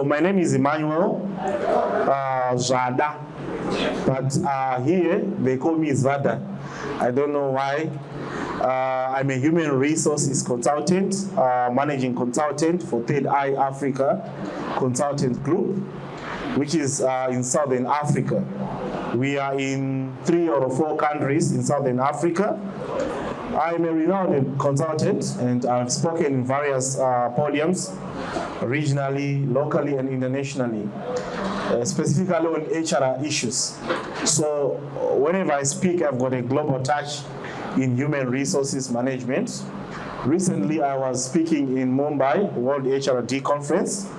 So my name is Emmanuel Zada, but here they call me Zada. I don't know why. I'm a human resources consultant, managing consultant for Third Eye Africa Consultant Group, which is in Southern Africa. We are in 3 or 4 countries in Southern Africa. I'm a renowned consultant, and I've spoken in various podiums, regionally, locally, and internationally, specifically on HR issues. So whenever I speak, I've got a global touch in human resources management. Recently, I was speaking in Mumbai, World HRD Conference,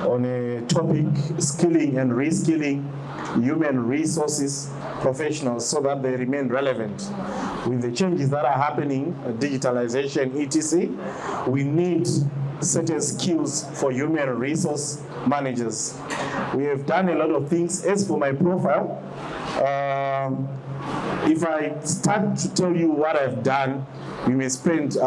on a topic, skilling and reskilling human resources professionals so that they remain relevant. With the changes that are happening, digitalization, etc., we need certain skills for human resource managers. We have done a lot of things. As for my profile, if I start to tell you what I've done, we may spend 2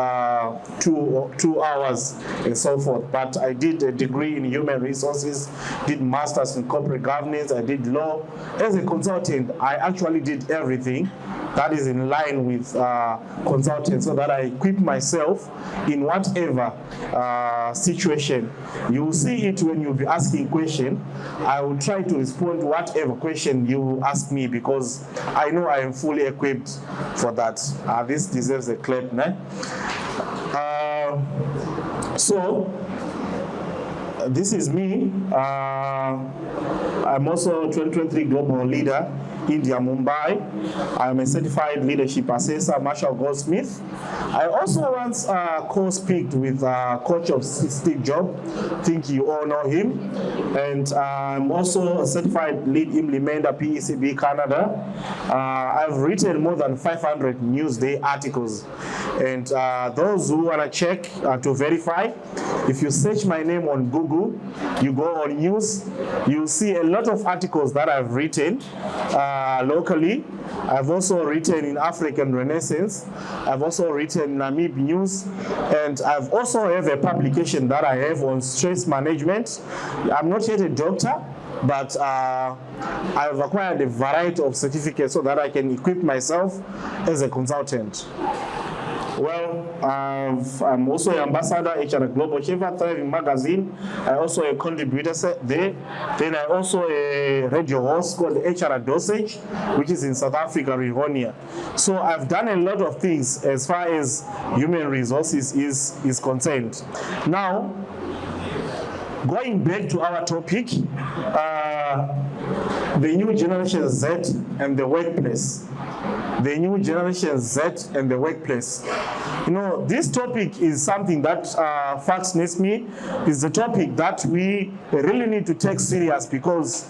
hours and so forth. But I did a degree in human resources, did masters in corporate governance, I did law. As a consultant, I actually did everything that is in line with consulting, so that I equip myself in whatever situation. You will see it when you'll be asking question. I will try to respond to whatever question you ask me, because I know I am fully equipped for that. This deserves a clap. So this is me. I'm also a 2023 Global Leader, India, Mumbai. I'm a certified leadership assessor, Marshall Goldsmith. I also once co-speaked with coach of Steve Jobs. I think you all know him. And I'm also a certified lead implementer, PECB Canada. I've written more than 500 Newsday articles. And those who want to check to verify, if you search my name on Google, you go on news, you'll see a lot of articles that I've written locally. I've also written in African Renaissance. I've also written Namib News, and I've also have a publication that I have on stress management. I'm not yet a doctor, but I've acquired a variety of certificates so that I can equip myself as a consultant. Well, I'm also an ambassador, HR Global Chef at Thriving Magazine. I also a contributor there. Then I also a radio host called HR Dosage, which is in South Africa, Rivonia. So I've done a lot of things as far as human resources is concerned. Now, going back to our topic, the new generation Z and the workplace. The new generation Z and the workplace. You know, this topic is something that fascinates me. It's a topic that we really need to take serious, because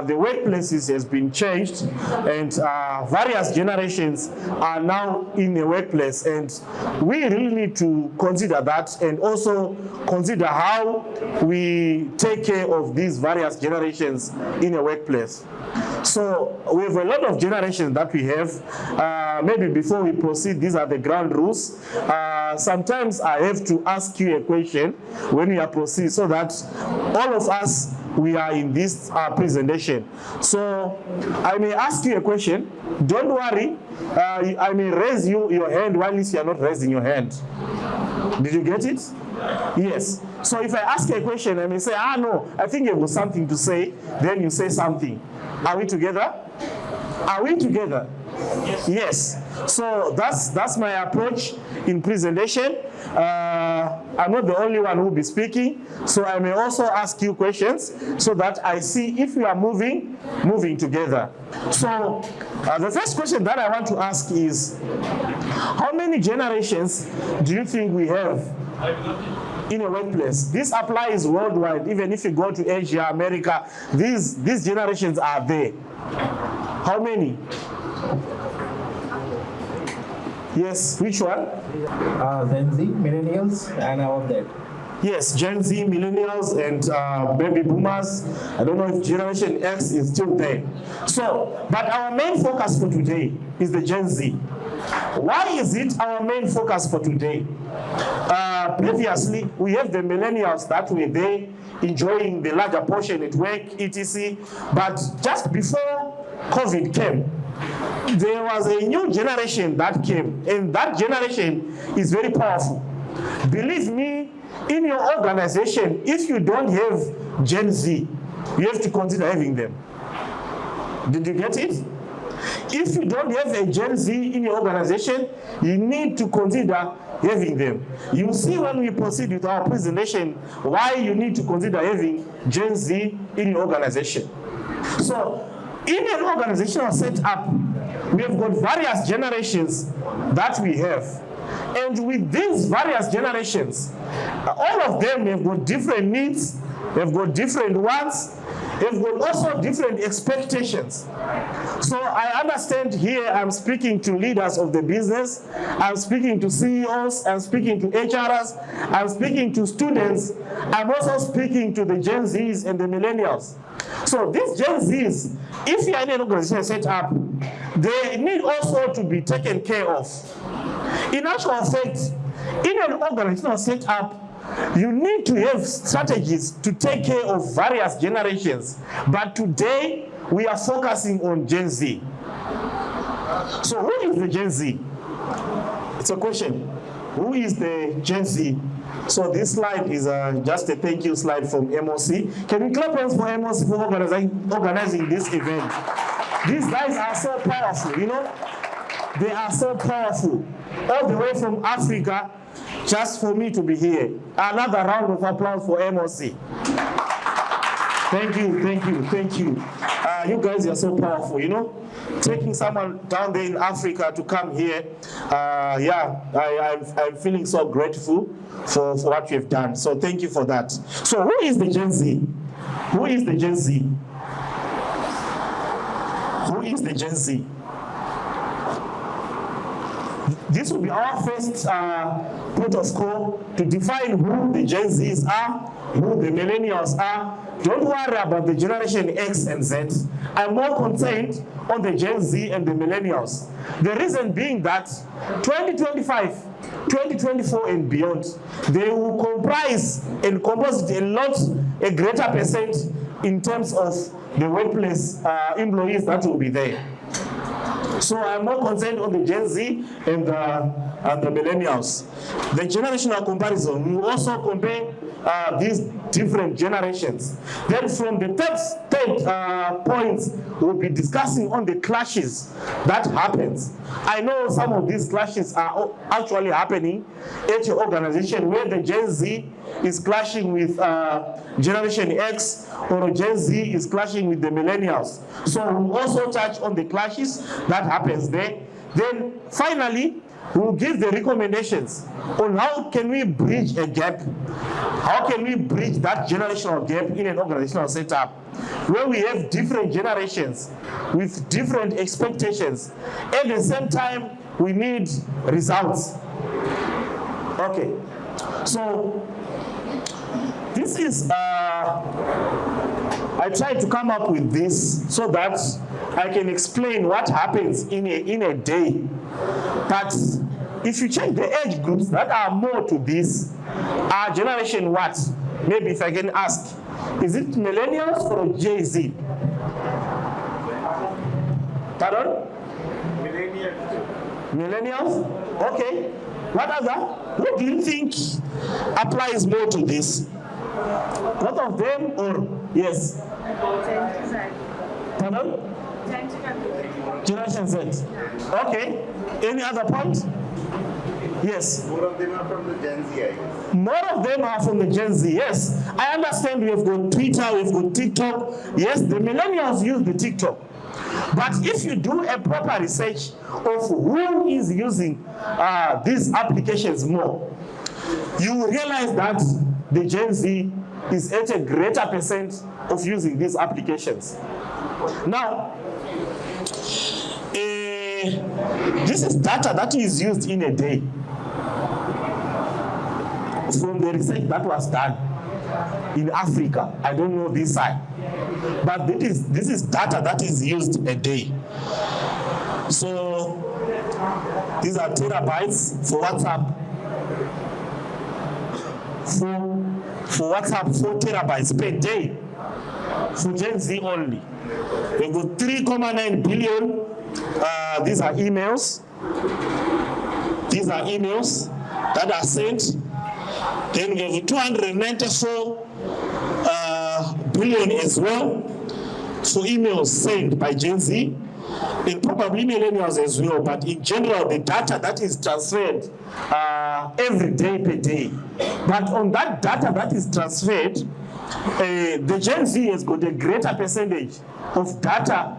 the workplaces has been changed, and various generations are now in the workplace, and we really need to consider that, and also consider how we take care of these various generations in a workplace. So we have a lot of generations that we have. Maybe before we proceed, these are the ground rules. Sometimes I have to ask you a question when we are proceed, so that all of us, we are in this presentation. So I may ask you a question. Don't worry. I may raise your hand while you are not raising your hand. Did you get it? Yes. So if I ask a question, I may say, no, I think you've got something to say. Then you say something. Are we together? Are we together? Yes. Yes. So that's my approach in presentation. I'm not the only one who will be speaking, so I may also ask you questions so that I see if we are moving together. So the first question that I want to ask is, how many generations do you think we have in a workplace? This applies worldwide. Even if you go to Asia, America, these generations are there. How many? Yes, which one? Gen Z, Millennials, and all of that. Yes, Gen Z, Millennials, and baby boomers. I don't know if Generation X is still there. So, but our main focus for today is the Gen Z. Why is it our main focus for today? previously, we have the millennials that were there enjoying the larger portion at work, etc. But just before COVID came, there was a new generation that came, and that generation is very powerful. Believe me, in your organization, if you don't have Gen Z, you have to consider having them. Did you get it? If you don't have a Gen Z in your organization, you need to consider having them. You see when we proceed with our presentation why you need to consider having Gen Z in your organization. So, in an organizational setup, we have got various generations that we have. And with these various generations, all of them have got different needs, they've got different wants, they've got also different expectations. So I understand here I'm speaking to leaders of the business, I'm speaking to CEOs, I'm speaking to HRs, I'm speaking to students, I'm also speaking to the Gen Zs and the millennials. So these Gen Zs, if you are in an organization set up, they need also to be taken care of. In actual fact, in an organizational setup, you need to have strategies to take care of various generations. But today, we are focusing on Gen Z. So who is the Gen Z? It's a question. Who is the Gen Z? So this slide is just a thank you slide from Emossy. Can we clap hands for Emossy for organizing this event? These guys are so powerful, you know? They are so powerful. All the way from Africa, just for me to be here. Another round of applause for Emossy. Thank you, thank you, thank you. You guys are so powerful, you know? Taking someone down there in Africa to come here, I'm feeling so grateful for what you've done. So thank you for that. So who is the Gen Z? Who is the Gen Z? Who is the Gen Z? This will be our first port of call to define who the Gen Zs are, who the millennials are. Don't worry about the generation X and Z. I'm more concerned on the Gen Z and the millennials. The reason being that 2025, 2024 and beyond, they will comprise and compose a greater percent in terms of the workplace employees that will be there. So I'm more concerned on the Gen Z and the millennials. The generational comparison, we also compare these different generations. Then from the third points, we'll be discussing on the clashes that happens. I know some of these clashes are actually happening at your organization where the Gen Z is clashing with Generation X, or Gen Z is clashing with the millennials. So we'll also touch on the clashes that happens there. Then finally, we'll give the recommendations on how can we bridge a gap. How can we bridge that generational gap in an organizational setup where we have different generations with different expectations. At the same time, we need results. Okay, so this is, I tried to come up with this so that I can explain what happens in a day. But if you check the age groups that are more to this, are generation what? Maybe if I can ask, is it millennials or Gen Z? Pardon? Millennials? Okay. What other? What do you think applies more to this? Both of them or yes? Pardon? Generation Z. Okay. Any other point? Yes. More of them are from the Gen Z, I guess. More of them are from the Gen Z, yes. I understand we've got Twitter, we've got TikTok. Yes, the millennials use the TikTok. But if you do a proper research of who is using these applications more, you will realize that the Gen Z is at a greater percent of using these applications. Now, this is data that is used in a day from the research that was done in Africa. I don't know this side, but this is data that is used a day. So these are terabytes for WhatsApp. for WhatsApp, 4 terabytes per day for Gen Z only. We've got 3.9 billion. These are emails. These are emails that are sent. Then we have 294 billion as well for emails sent by Gen Z, and probably millennials as well, but in general, the data that is transferred every day per day. But on that data that is transferred, the Gen Z has got a greater percentage of data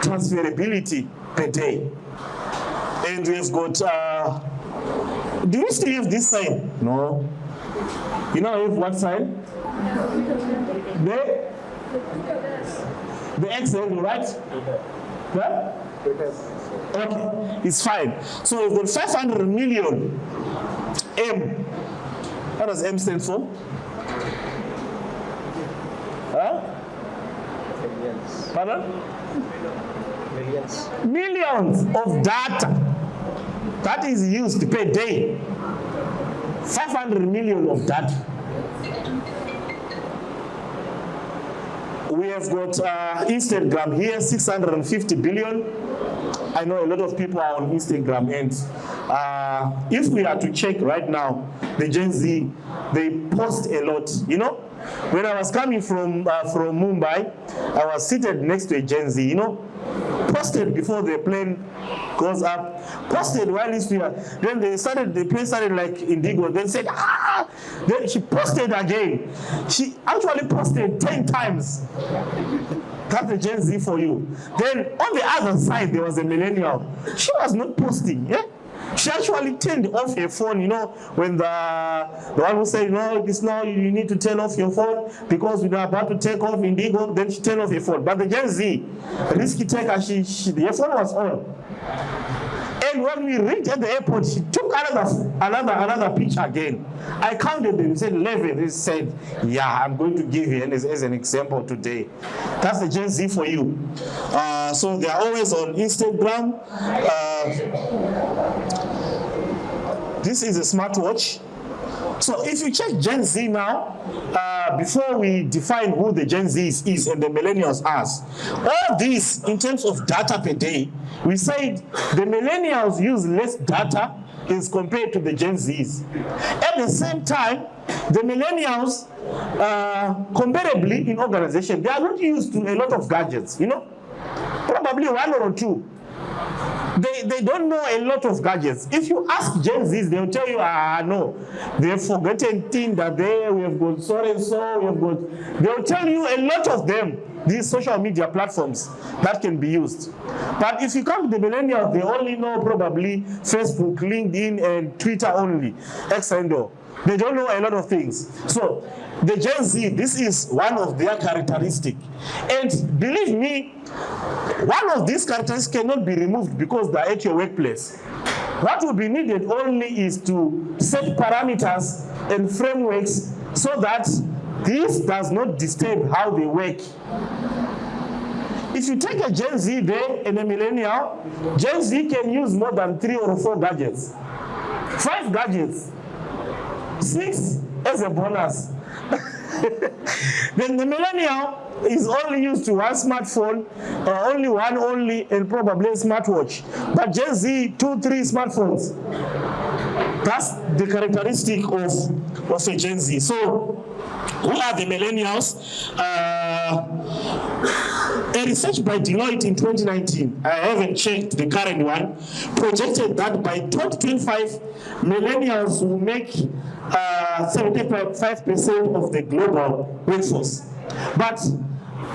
transferability per day. And we've got, do you still have this sign? No. You know, I have what sign? The X handle, right? Yeah? Okay, it's fine. So we've got 500 million M. What does M stand for? Huh? Millions. Pardon? Millions. Millions of data that is used per day. 500 million of data. We have got Instagram here, 650 billion. I know a lot of people are on Instagram, and if we are to check right now, the Gen Z, they post a lot. You know, when I was coming from Mumbai, I was seated next to a Gen Z. You know, posted before the plane goes up, posted while it's here. Then the plane started like Indigo. Then said, Then she posted again. She actually posted 10 times. That's the Gen Z for you. Then on the other side, there was a millennial. She was not posting, yeah? She actually turned off her phone, you know, when the one who said, no, this now you need to turn off your phone because we're about to take off Indigo, then she turned off her phone. But the Gen Z, risky taker, her phone was on. And when we reached at the airport, she took another picture again. I counted them, said 11. He said, yeah, I'm going to give you as an example today. That's the Gen Z for you. So they are always on Instagram. This is a smartwatch. So if you check Gen Z now, before we define who the Gen Z is and the millennials are, all this in terms of data per day, we said the millennials use less data as compared to the Gen Zs. At the same time, the millennials, comparably in organization, they are not used to a lot of gadgets, you know, probably one or two. They don't know a lot of gadgets. If you ask Gen Zs, they'll tell you, no, they've forgotten things that we have got so and so, they'll tell you a lot of them, these social media platforms that can be used. But if you come to the millennials, they only know probably Facebook, LinkedIn, and Twitter only, X and O. They don't know a lot of things. So the Gen Z, this is one of their characteristics. And believe me, one of these characteristics cannot be removed because they're at your workplace. What will be needed only is to set parameters and frameworks so that this does not disturb how they work. If you take a Gen Z there and a millennial, Gen Z can use more than 3 or 4 gadgets. 5 gadgets. 6 as a bonus. Then the millennial is only used to one smartphone, only, and probably a smartwatch. But Gen Z, 2, 3 smartphones. That's the characteristic of a Gen Z. So, who are the millennials? A research by Deloitte in 2019, I haven't checked the current one, projected that by 2025, millennials will make 75% of the global workforce. But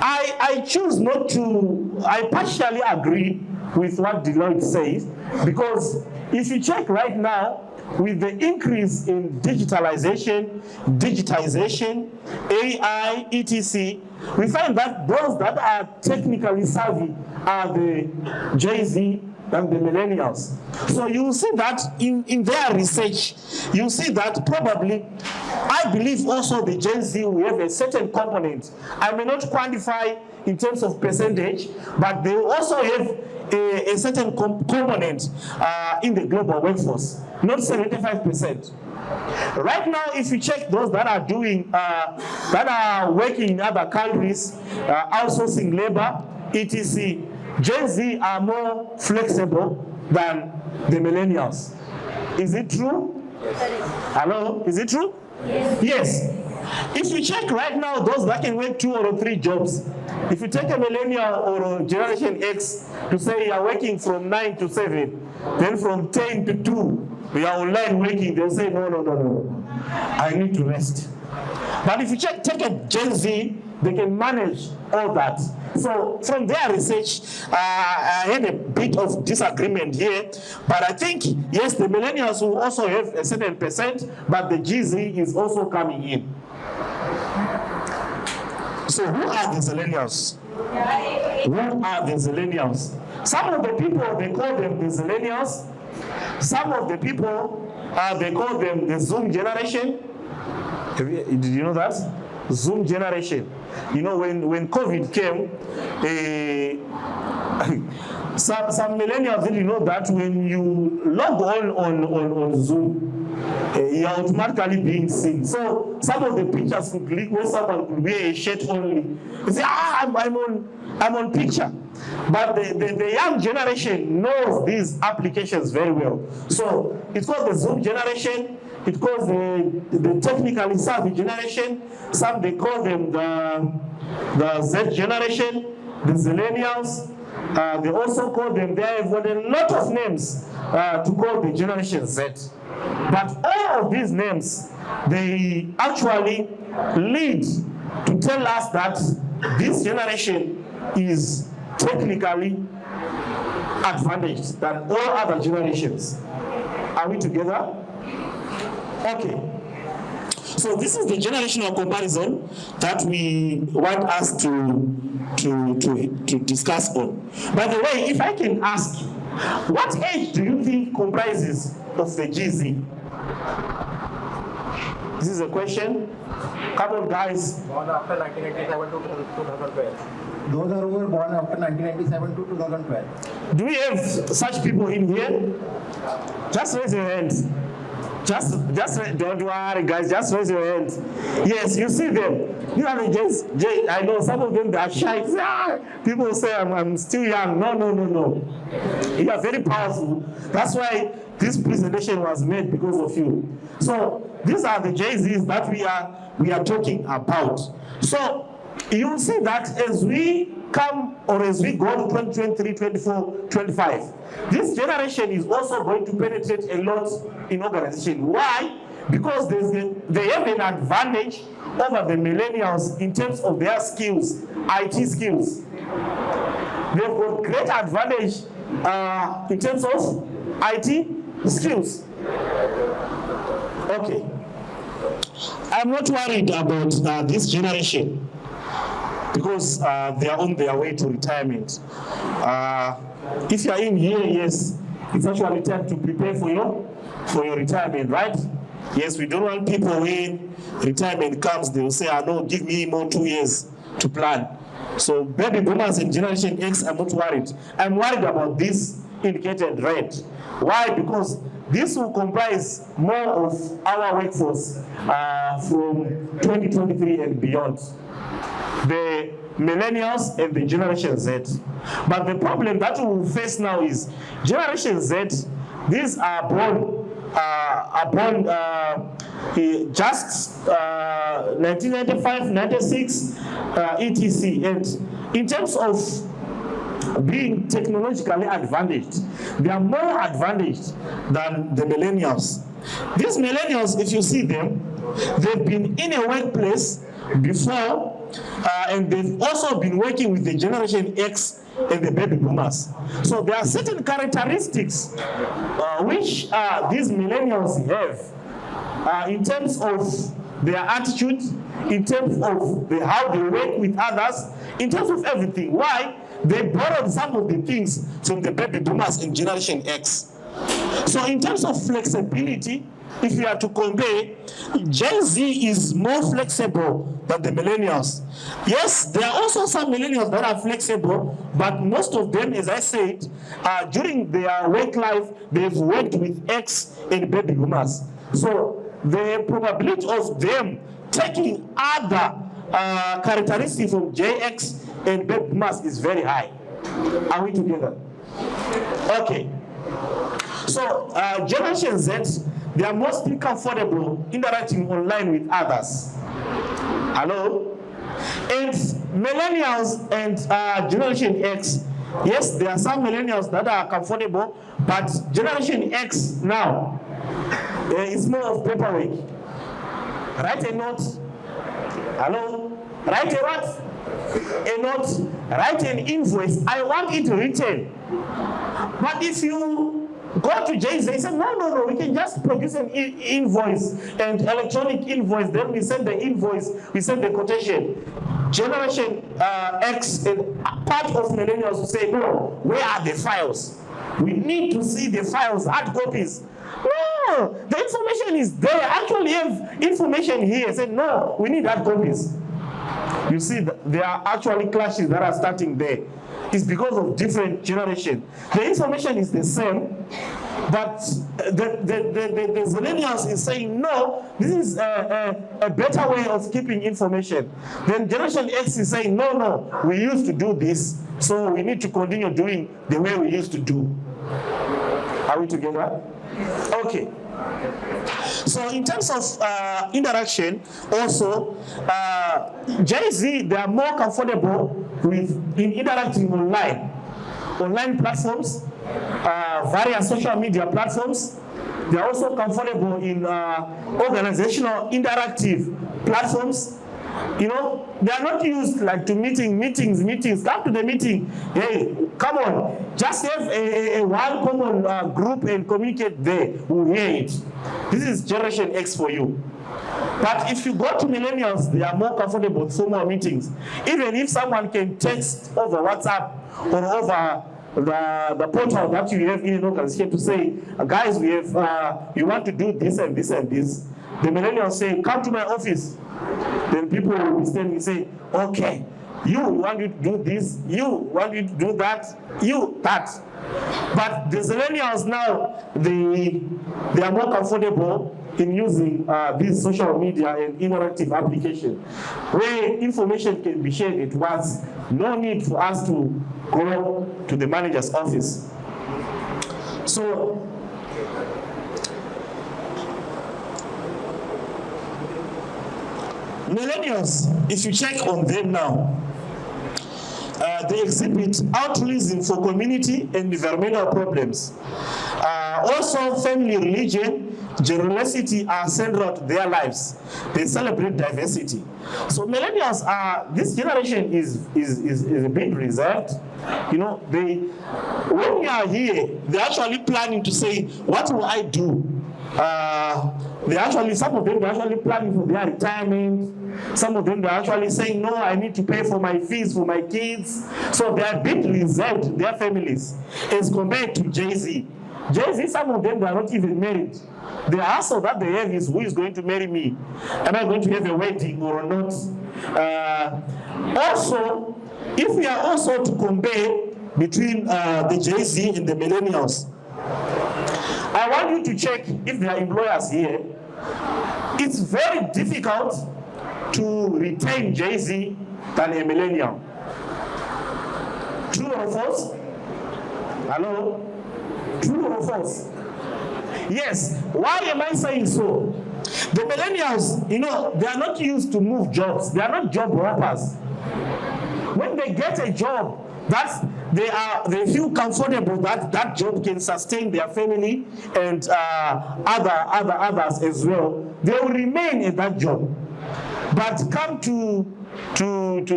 I choose not to, I partially agree with what Deloitte says, because if you check right now, with the increase in digitization, AI, etc., we find that those that are technically savvy are the Gen Z and the millennials. So you see that in their research, you see that probably, I believe also the Gen Z will have a certain component. I may not quantify in terms of percentage, but they also have a certain component in the global workforce, not 75%. Right now, if you check those that are doing, that are working in other countries, outsourcing labor, etc., Gen Z are more flexible than the millennials. Is it true? Yes. Hello, is it true? Yes. If you check right now, those that can work 2 or 3 jobs, if you take a millennial or a Generation X to say you are working from 9 to 7, then from 10 to 2, we are online working, they'll say, no, I need to rest. But if you take a Gen Z, they can manage all that. So from their research, I had a bit of disagreement here, but I think, yes, the millennials will also have a certain percent, but the GZ is also coming in. So who are the Zillennials? Who are the Zillennials? Some of the people, they call them the Zillennials. Some of the people, they call them the Zoom generation. Did you know that? Zoom generation. You know, when COVID came, some millennials didn't know that when you log on Zoom, you're automatically being seen. So some of the pictures could leak where someone could wear a shirt only. You say, I'm on picture. But the young generation knows these applications very well. So it's called the Zoom generation. It calls the technically savvy generation. Some they call them the Z generation, the Zillennials. They also call them, they have got a lot of names to call the Generation Z. But all of these names, they actually lead to tell us that this generation is technically advantaged than all other generations. Are we together? Okay. So this is the generational comparison that we want us to discuss on. By the way, if I can ask, what age do you think comprises of the GZ? This is a question. Come on, guys. Born after 1987 to 2012. Those are who were born after 1997 to 2012. Do we have such people in here? Just raise your hands. Just don't worry, guys. Just raise your hands. Yes, you see them. You are just. I know some of them, they are shy. People say I'm still young. No. You are very powerful. That's why this presentation was made because of you. So these are the JZs that we are talking about. So you will see that as we come or as we go to 2023, 24, 25, this generation is also going to penetrate a lot in organization. Why? Because they have an advantage over the millennials in terms of their skills, IT skills. They've got great advantage in terms of IT skills. Okay. I'm not worried about this generation because they are on their way to retirement. If you are in here, yes, it's actually time to prepare for your retirement, right? Yes, we don't want people when retirement comes, they will say, no, give me more 2 years to plan. So baby boomers and Generation X, I'm not worried. I'm worried about this indicated red. Why? Because this will comprise more of our workforce from 2023 and beyond. The millennials and the Generation Z. But the problem that we will face now is Generation Z, these are born just 1995, 96, etc. And in terms of being technologically advantaged, they are more advantaged than the millennials. These millennials, if you see them, they've been in a workplace before, and they've also been working with the Generation X and the baby boomers. So there are certain characteristics which these millennials have in terms of their attitude, in terms of how they work with others, in terms of everything. Why? They borrowed some of the things from the baby boomers and Generation X. So in terms of flexibility, if you are to compare, Gen Z is more flexible than the millennials. Yes, there are also some millennials that are flexible, but most of them, as I said, during their work life, they've worked with X and baby boomers. So the probability of them taking other characteristics from JX and baby boomers is very high. Are we together? Okay. So Generation Z, they are mostly comfortable interacting online with others. Hello? And millennials and Generation X, yes, there are some millennials that are comfortable, but Generation X now is more of paperwork. Write a note. Hello? Write a what? A note. Write an invoice. I want it written. But if you go to Jay-Z, they say, no, we can just produce an invoice, and electronic invoice, then we send the invoice, we send the quotation. Generation X and part of millennials will say, no, where are the files? We need to see the files, hard copies. No, the information is there. I actually have information here. I said, no, we need hard copies. You see, there are actually clashes that are starting there. It's because of different generations. The information is the same, but the millennials is saying, no, this is a better way of keeping information. Then Generation X is saying, no, we used to do this, so we need to continue doing the way we used to do. Are we together? Okay. So in terms of interaction, also, Jay-Z, they are more comfortable in interacting online platforms, various social media platforms. They are also comfortable in organizational interactive platforms. You know, they are not used like to meetings. Come to the meeting. Hey, come on. Just have a one common group and communicate there. We'll hear it. This is Generation X for you. But if you go to millennials, they are more comfortable with formal meetings. Even if someone can text over WhatsApp or over the portal that you have in an organization to say, guys, we want to do this and this and this. The millennials say, come to my office. Then people will be standing and say, okay, you want you to do this, you want you to do that, you that. But the millennials now, they are more comfortable in using these social media and interactive applications where information can be shared at once. No need for us to go to the manager's office. So, millennials, if you check on them now, they exhibit altruism for community and environmental problems. Also, family, religion, generosity are central to their lives. They celebrate diversity. So millennials this generation is a bit reserved. You know, when we are here, they're actually planning to say, what will I do? Some of them, they're actually planning for their retirement. Some of them, they're actually saying, no, I need to pay for my fees for my kids. So they're a bit reserved, their families, as compared to Jay-Z. Jay-Z, some of them, they are not even married. The hassle that they have is, who is going to marry me? Am I going to have a wedding or not? Also, if we are also to compare between the Jay-Z and the millennials, I want you to check if there are employers here. It's very difficult to retain Jay-Z than a millennial. True or false? Hello? True or false? Yes. Why am I saying so? The millennials, you know, they are not used to move jobs. They are not job hoppers. When they get a job, they feel comfortable that that job can sustain their family and others as well. They will remain in that job. But come to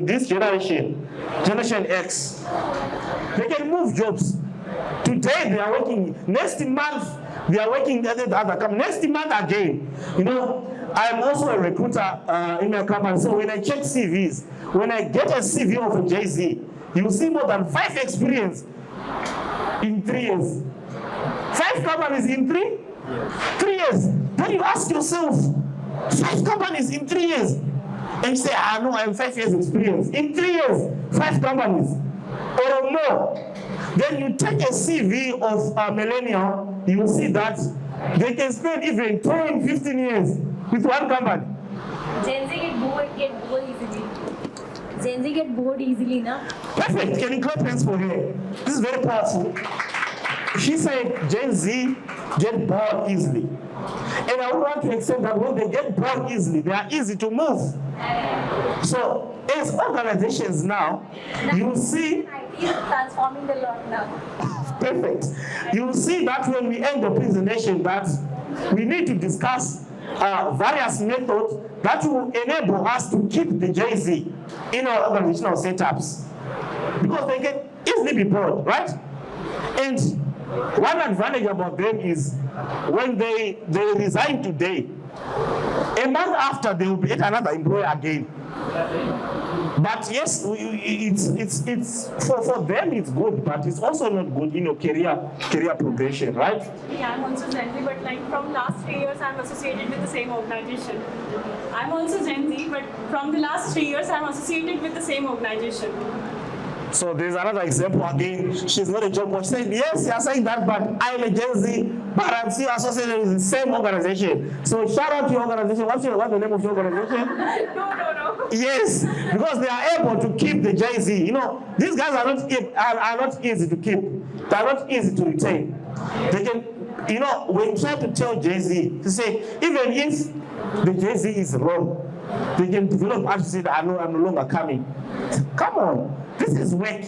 this generation X, they can move jobs. Today they are working. Next month they are working at the other company. Next month again. You know, I'm also a recruiter in my company. So when I check CVs, when I get a CV of a Jay-Z, you will see more than 5 experience in 3 years. 5 companies in 3 years. Then you ask yourself, 5 companies in 3 years. And you say, no, I'm 5 years experience. In 3 years, 5 companies or more. Then you take a CV of a millennial, you will see that They can spend even 10, 15 years with one company. Gen Z get bored easily. Gen Z get bored easily, na? Perfect. Can you clap hands for her? This is very powerful. She said Gen Z get bored easily. And I would want to accept that when they get bored easily, they are easy to move. So, as organizations now, you see... IT is transforming a lot now. Perfect. You will see that when we end the presentation that we need to discuss various methods that will enable us to keep the J-Z in our organizational setups. Because they can easily be bored, right? And one advantage about them is when they resign today, a month after they will be at another employer again. But yes, it's for them it's good, but it's also not good in your career progression, right? Yeah, I'm also Gen Z, but like from last 3 years, I'm associated with the same organization. I'm also Gen Z, but from the last 3 years, I'm associated with the same organization. So there's another example again. She's not a job coach. She said, yes, you're saying that, but I'm a Gen Z, but I'm still associated with the same organization. So shout out to your organization. What's the name of your organization? No. Yes, because they are able to keep the J-Z. You know, these guys are not easy to keep. They are not easy to retain. They can, you know, when you try to tell J-Z, to say, even if the J-Z is wrong, they can develop attitude, I'm no longer coming. Come on. This is work.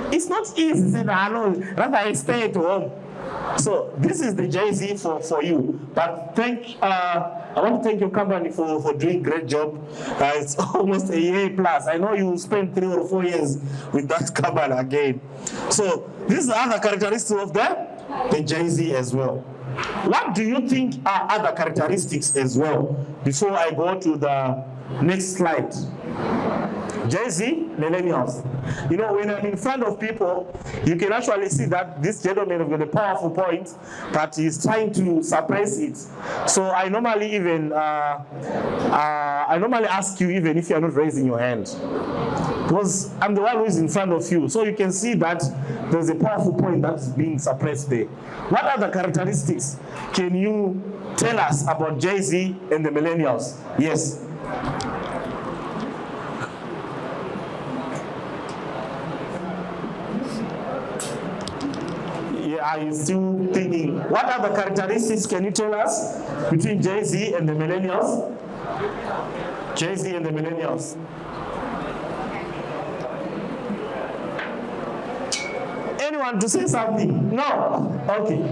It's not easy to say that I know, rather I stay at home. So this is the J-Z for you. But I want to thank your company for doing a great job. It's almost a year plus. I know you spent 3 or 4 years with that company again. So this is the other characteristic of the J-Z as well. What do you think are other characteristics as well? Before I go to the next slide. J-Z, millennials. You know, when I'm in front of people, you can actually see that this gentleman has got a powerful point, but he's trying to suppress it. So I normally even, ask you even if you're not raising your hand. Because I'm the one who is in front of you. So you can see that there's a powerful point that's being suppressed there. What other characteristics can you tell us about J-Z and the millennials? Yes. Are you still thinking? What other characteristics can you tell us between J-Z and the millennials? J-Z and the millennials. Anyone to say something? No? Okay.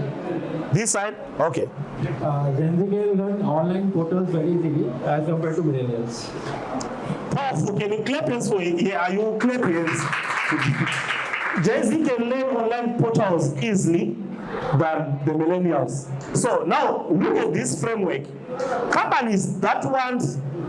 This side? Okay. Gen Z can learn online portals very easily as compared to millennials. Powerful. Can you clap hands for it? Yeah, are you clapping hands? Gen-Z can learn online portals easily than the millennials. So now look at this framework. Companies that want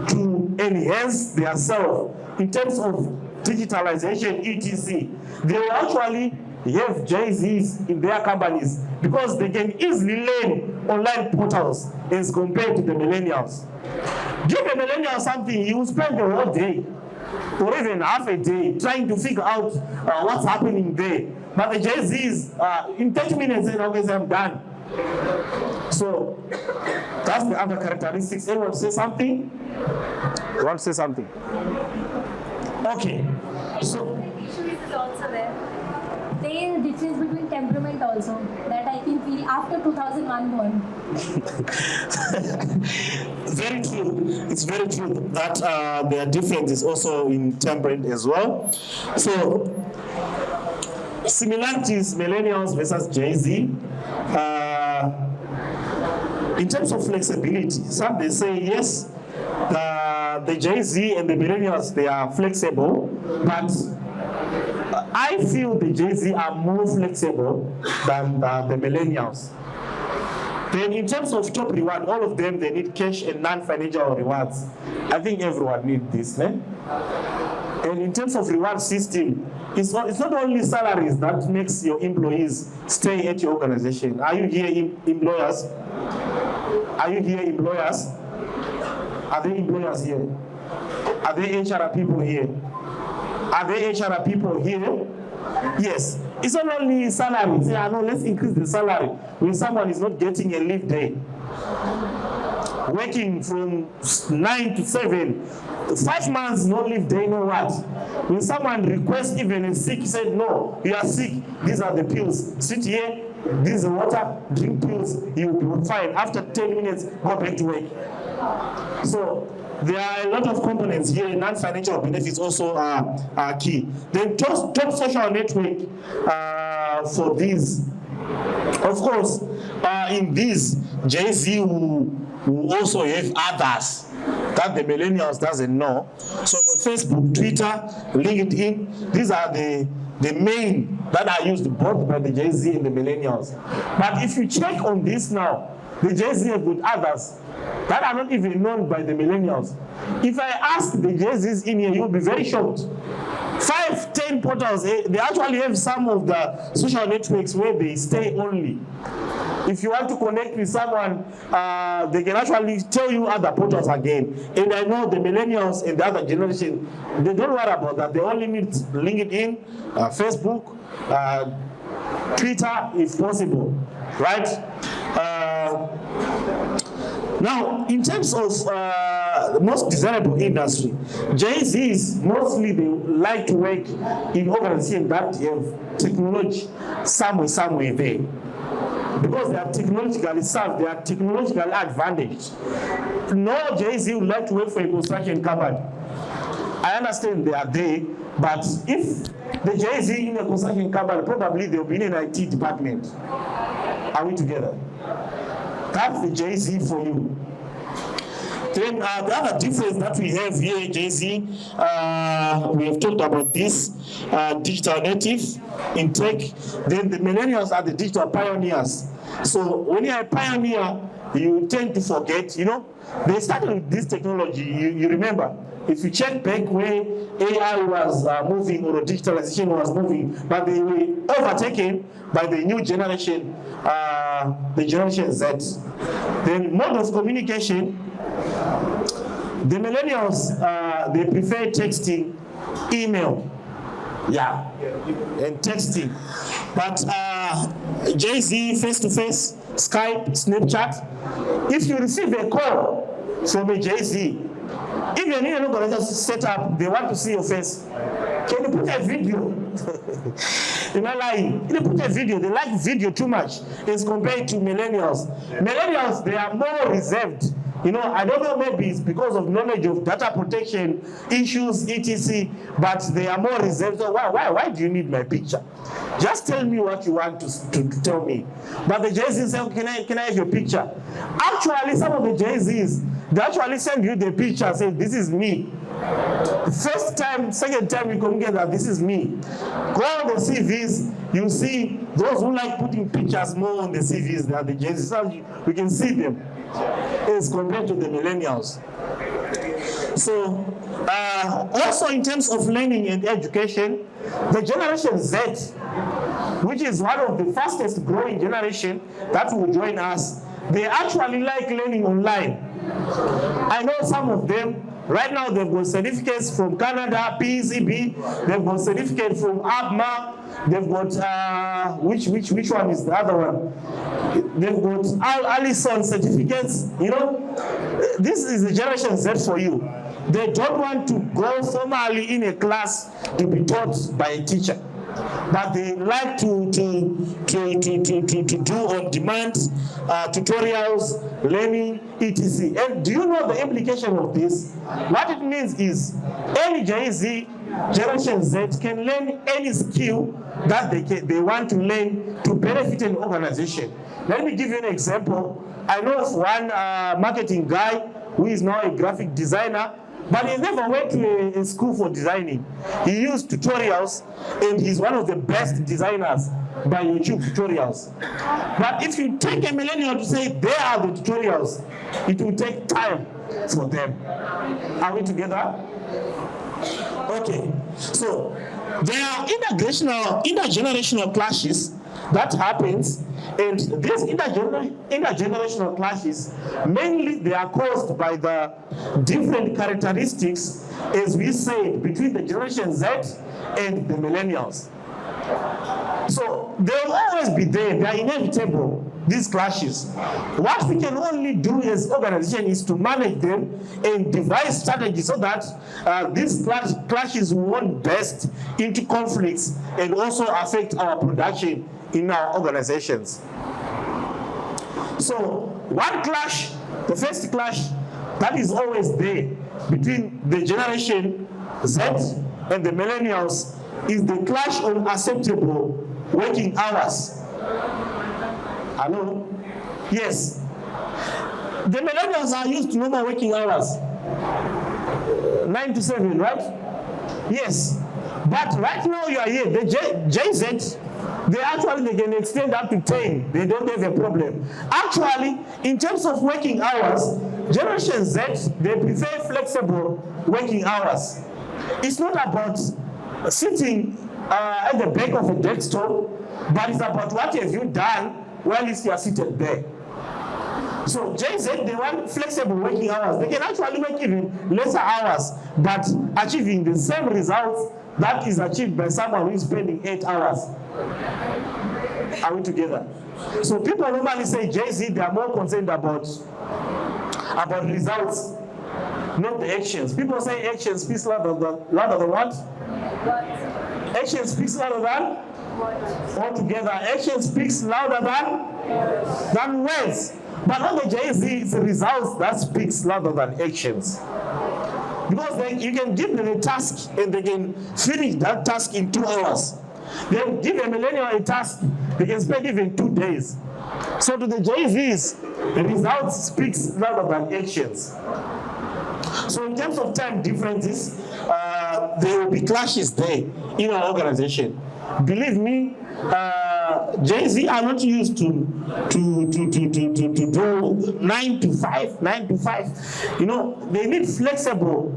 to enhance their self in terms of digitalization, etc., they will actually have J-Zs in their companies because they can easily learn online portals as compared to the millennials. Give a millennial something, he will spend the whole day or even half a day trying to figure out what's happening there. But the J-Zs, in 30 minutes, okay, I'm done. So that's the other characteristics. Anyone say something? You want to say something? Okay. So Issue is also there. There is a difference between temperament also that I can feel after 2001 born. Very true. It's very true that there are differences also in temperament as well. So similarities, millennials versus J-Z. In terms of flexibility, some they say yes, the J-Z and the millennials, they are flexible, but I feel the J-Z are more flexible than the millennials. Then in terms of top reward, all of them, they need cash and non-financial rewards. I think everyone needs this, né? And in terms of reward system, it's not only salaries that makes your employees stay at your organization. Are you here employers? Are you here employers? Are there employers here? Are there HR people here? Are there HR people here? Yes. It's not only salary. Say, no, let's increase the salary when someone is not getting a leave day. Working from 9 to 7, 5 months, no leave day, no what. When someone requests even a sick, he said, no, you are sick, these are the pills. Sit here, this is the water, drink pills, you will be fine. After 10 minutes, go back to work. So there are a lot of components here. Non-financial benefits also are key. Then top social network for these. Of course, in these, Jay-Z will also have others that the millennials doesn't know. So Facebook, Twitter, LinkedIn, these are the main that are used both by the Jay-Z and the millennials. But if you check on this now, the Jay-Z have got others that are not even known by the millennials. If I ask the Jay-Z's in here, you'll be very shocked. 5, 10 portals, they actually have some of the social networks where they stay only. If you want to connect with someone, they can actually tell you other portals again. And I know the millennials and the other generation, they don't worry about that. They only need LinkedIn, Facebook, Twitter if possible, right? Now, in terms of the most desirable industry, Jay-Z's mostly they like to work in organizations that have technology somewhere there. Because they are technologically savvy, they are technologically advantaged. No Jay-Z would like to work for a construction company. I understand they are there, but if the Jay-Z in a construction company, probably they'll be in an IT department. Are we together? That's the Jay-Z for you. Then the other difference that we have here, Jay-Z, we have talked about this, digital native in tech. Then the millennials are the digital pioneers. So when you're a pioneer, you tend to forget, they started with this technology, you remember. If you check back where AI was moving or digitalization was moving, but they were overtaken by the new generation, the Generation Z. Then mode of communication, the millennials, they prefer texting, email, and texting. But Jay-Z, face-to-face, Skype, Snapchat, if you receive a call from a Jay-Z, even if you're not going to just set up, they want to see your face. Can you put a video? You're not lying. Can you put a video? They like video too much as compared to millennials. Millennials, they are more reserved. I don't know, maybe it's because of knowledge of data protection issues, etc., but they are more reserved. So why do you need my picture? Just tell me what you want to tell me. But the Jay-Z's say, can I have your picture? Actually, some of the Jay-Z's, they actually send you the picture, say, this is me. First time, second time you communicate that this is me. Go on the CVs, you see those who like putting pictures more on the CVs than the Jay-Z's. So you can see them as compared to the millennials. So also in terms of learning and education, the Generation Z, which is one of the fastest growing generation that will join us, they actually like learning online. I know some of them, right now they've got certificates from Canada, PCB, they've got certificate from ABMA, they've got, which one is the other one? They've got Allison certificates, This is the Generation Z for you. They don't want to go formally in a class to be taught by a teacher, but they like to do on-demand tutorials, learning, etc. And do you know the implication of this? What it means is any Jay-Z, Generation Z can learn any skill that they want to learn to benefit an organization. Let me give you an example. I know of one marketing guy who is now a graphic designer, but he never went to a school for designing. He used tutorials, and he's one of the best designers by YouTube tutorials. But if you take a millennial to say they are the tutorials, it will take time for them. Are we together? Okay. So there are intergenerational clashes that happens, and these intergenerational clashes, mainly they are caused by the different characteristics, as we said, between the Generation Z and the millennials. So they'll always be there. They are inevitable, these clashes. What we can only do as organization is to manage them and devise strategies so that these clashes won't burst into conflicts and also affect our production in our organizations. So one clash, the first clash that is always there between the generation Z and the millennials is the clash on acceptable working hours. Hello? Yes. The millennials are used to normal working hours. 9 to 7, right? Yes. But right now you are here, the JZ, they can extend up to 10. They don't have a problem. Actually, in terms of working hours, Generation Z, they prefer flexible working hours. It's not about sitting at the back of a desktop, but it's about what have you done while you are seated there. So JZ, they want flexible working hours. They can actually work even lesser hours, but achieving the same results that is achieved by someone who is spending 8 hours. Are we together? So people normally say JZ, they are more concerned about results, not the actions. People say actions speaks louder than what? Action speaks louder than? Altogether, action speaks louder than words. But on the JZ, it's the results that speaks louder than actions. Because then you can give them a task and they can finish that task in 2 hours. Then give a millennial a task, they can spend even 2 days. So to the JZs, the results speaks louder than actions. So in terms of time differences, there will be clashes there in our organization. Believe me, JZ are not used to do 9 to 5, 9 to 5. You know, they need flexible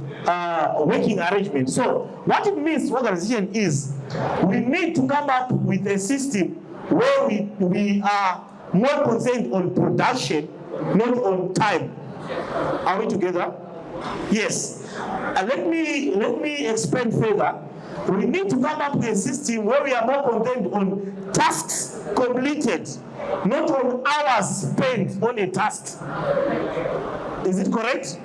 working arrangement. So what it means to organization is we need to come up with a system where we are more concerned on production, not on time. Are we together? Yes. Let me expand further. We need to come up with a system where we are more concerned on tasks completed, not on hours spent on a task. Is it correct?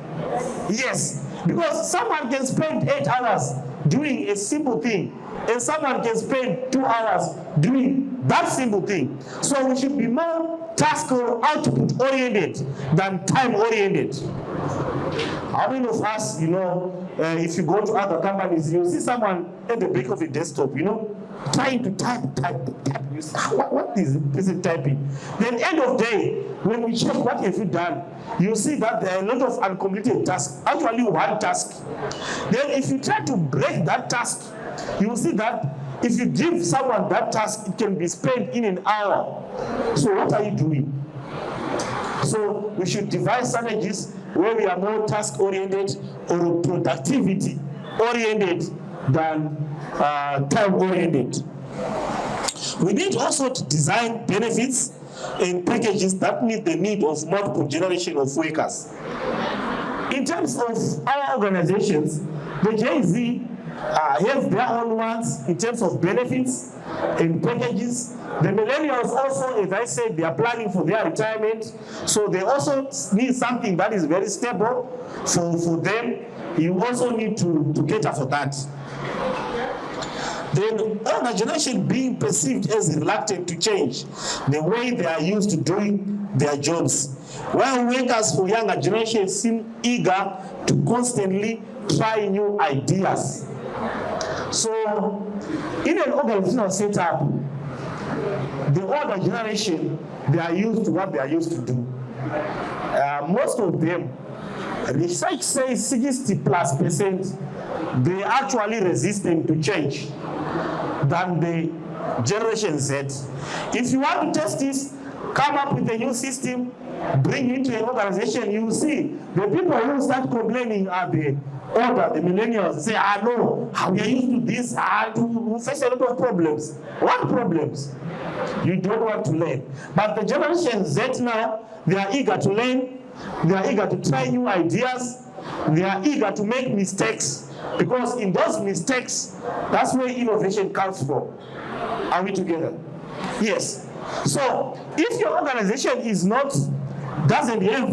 Yes. Because someone can spend 8 hours doing a simple thing, and someone can spend 2 hours doing that simple thing. So we should be more task or output oriented than time oriented. How many of us, you know, if you go to other companies, you see someone at the back of a desktop, you know, trying to type. You say, what is this person typing? Then end of day, when we check what have you done, you see that there are a lot of uncompleted tasks, actually one task. Then if you try to break that task, you will see that if you give someone that task, it can be spent in an hour. So what are you doing? So we should devise strategies where we are more task-oriented or productivity-oriented than time-oriented. We need also to design benefits and packages that meet the need of multiple generations of workers. In terms of our organizations, the JZ have their own ones in terms of benefits and packages. The millennials also, as I said, they are planning for their retirement, so they also need something that is very stable for them. You also need to cater for that. Then older generation being perceived as reluctant to change the way they are used to doing their jobs, while workers for younger generations seem eager to constantly try new ideas. So in an organizational setup, the older generation, they are used to what they are used to do. Most of them, research says 60+%, they are actually resistant to change than the Generation Z. If you want to test this, come up with a new system, bring it into an organization, you will see the people who start complaining are the older, the millennials. Say, no, we are used to this, we face a lot of problems. What problems? You don't want to learn. But the Generation Z now, they are eager to learn, they are eager to try new ideas, they are eager to make mistakes, because in those mistakes, that's where innovation comes from. Are we together? Yes. So if your organization doesn't have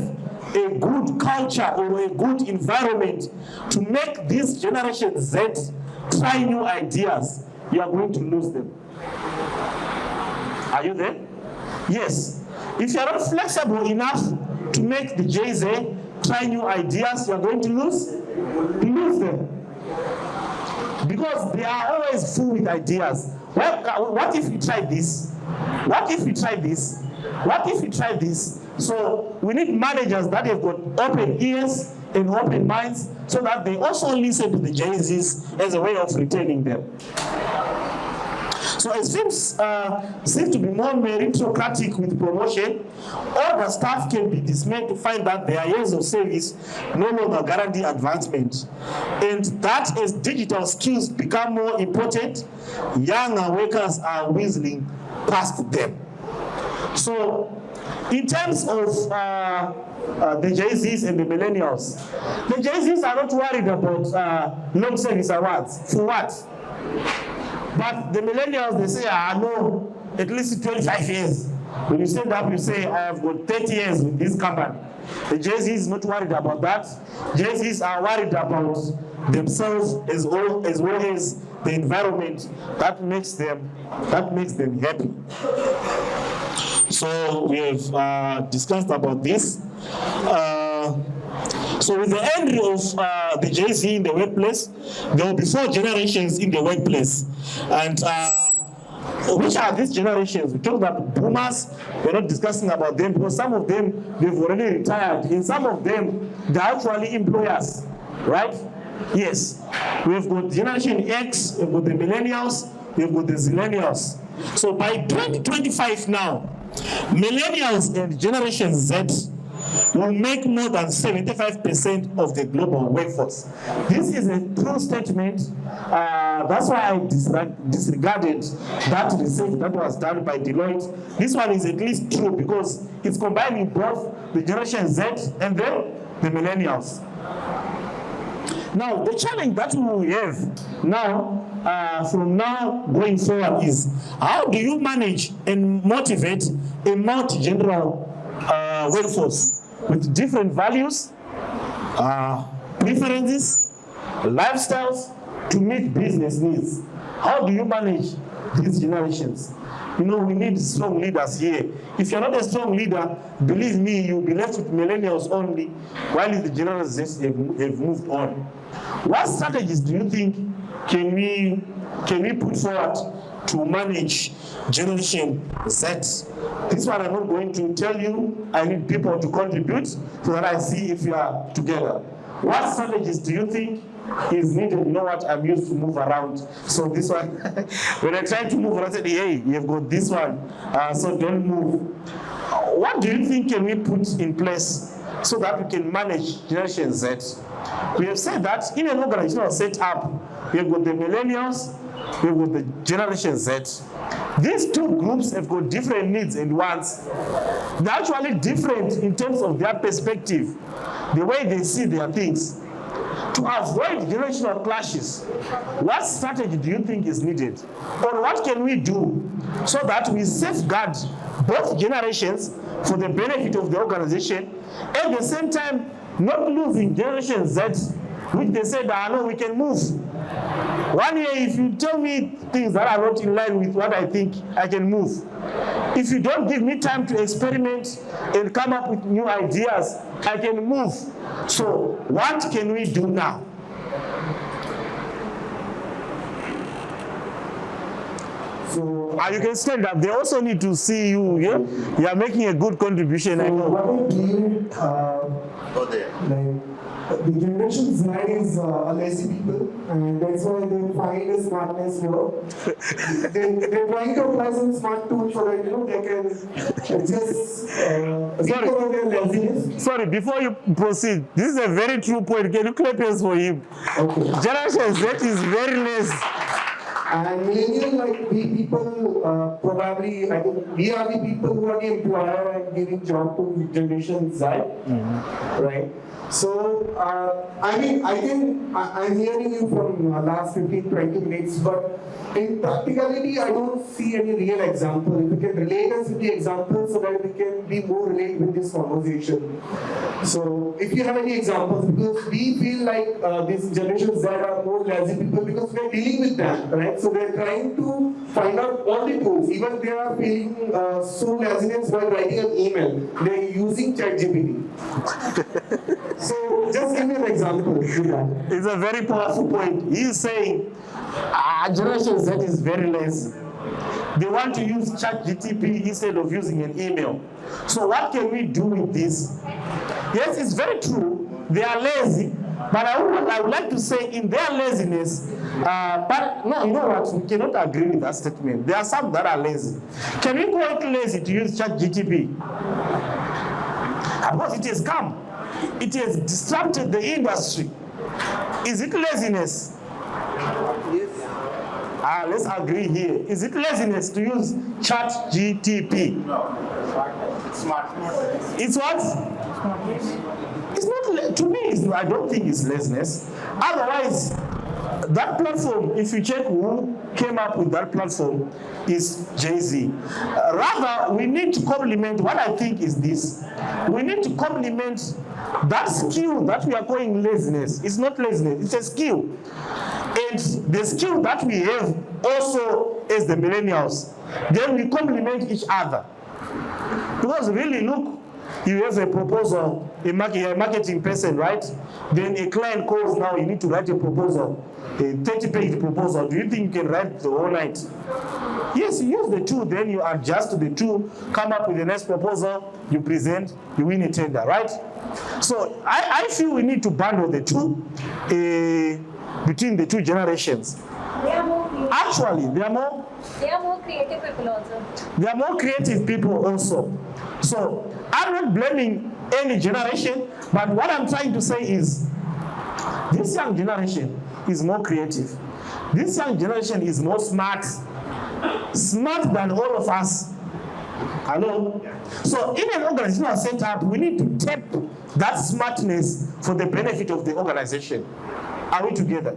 a good culture or a good environment to make this Generation Z try new ideas, you are going to lose them. Are you there? Yes. If you are not flexible enough to make the JZ try new ideas, you are going to lose them. Because they are always full with ideas. What if we try this? What if we try this? What if we try this? So we need managers that have got open ears and open minds so that they also listen to the JZs as a way of retaining them. So as firms seem to be more meritocratic with promotion, all the staff can be dismayed to find that their years of service no longer guarantee advancement. And that as digital skills become more important, younger workers are whistling past them. So in terms of the JZs and the millennials, the JZs are not worried about long service awards. For what? But the millennials, they say, no, at least 25 years. When you stand up, you say, I have got 30 years with this company. The JZs is not worried about that. JZs are worried about themselves as well as the environment that makes them happy. So we have discussed about this. So with the entry of the JZ in the workplace, there will be 4 generations in the workplace. And which are these generations? We talked about boomers. We're not discussing about them because some of them, they've already retired. In some of them, they're actually employers, right? Yes. We've got Generation X, we've got the millennials, we've got the zillennials. So by 2025 now, millennials and Generation Z will make more than 75% of the global workforce. This is a true statement. That's why I disregarded that research that was done by Deloitte. This one is at least true because it's combining both the Generation Z and the millennials. Now, the challenge that we will have now, from now going forward is, how do you manage and motivate a multi-general workforce with different values, preferences, lifestyles to meet business needs? How do you manage these generations? You know, we need strong leaders here. If you're not a strong leader, believe me, you'll be left with millennials only, while the generations have moved on. What strategies do you think can we put forward to manage Generation Z? This one I'm not going to tell you. I need people to contribute so that I see if you are together. What strategies do you think is needed? You know what, I'm used to move around. So this one, when I tried to move, I said, hey, you've got this one, so don't move. What do you think can we put in place so that we can manage Generation Z? We have said that in an organizational setup, we have got the millennials, we have got the Generation Z. These two groups have got different needs and wants. They're actually different in terms of their perspective, the way they see their things. To avoid generational clashes, what strategy do you think is needed? Or what can we do so that we safeguard both generations for the benefit of the organization, at the same time not losing Generation Z, which they said, no, we can move. 1 year, if you tell me things that are not in line with what I think, I can move. If you don't give me time to experiment and come up with new ideas, I can move. So what can we do now? So you can stand up. They also need to see you. Yeah? You are making a good contribution. So I know. what I believe, Go there. the Generation Z is lazy people, and that's why they find a smartness here. They're trying to apply some smart tools so that they can just recover their laziness. Sorry, before you proceed, this is a very true point. Can you clap hands for him? Okay. Generation Z is very less. And millennial, like we people, probably, I think we are the people who are the employer and giving job to Generation Z, right? So, I mean, I think I'm hearing you from last 15-20 minutes, but in practicality, I don't see any real example. If you can relate us with the example so that we can be more related with this conversation. So, if you have any examples, because we feel like these Generation Z are more lazy people because we're dealing with them, right? So, they're trying to find out all the tools. Even they are feeling so laziness while writing an email. They're using ChatGPT. So, just give me an example. It's a very powerful point. He's saying, Generation Z is very lazy. They want to use ChatGPT instead of using an email. So what can we do with this? Yes, it's very true. They are lazy, but I would like to say in their laziness, but no, you know what? We cannot agree with that statement. There are some that are lazy. Can we call it lazy to use ChatGPT? Of course, it has come. It has disrupted the industry. Is it laziness? Yes. Let's agree here. Is it laziness to use ChatGPT? No. Smart. It's what? It's not, to me, I don't think it's laziness. Otherwise, that platform, if you check who came up with that platform, is Jay-Z. Rather, we need to complement, what I think is this. We need to complement that skill that we are calling laziness. It's not laziness, it's a skill. And the skill that we have also as the millennials, then we complement each other. Because really, look, you have a proposal, a marketing person, right? Then a client calls now, you need to write a proposal, a 30-page proposal. Do you think you can write the whole night? Yes, you use the tool, then you adjust the tool, come up with the next proposal, you present, you win a tender, right? So I feel we need to bundle the two between the two generations. They are more creative. Actually, They are more creative people also. They are more creative people also. So I'm not blaming any generation, but what I'm trying to say is this young generation is more creative. This young generation is more smart than all of us. Hello? So in an organizational setup, we need to tap that smartness for the benefit of the organization. Are we together?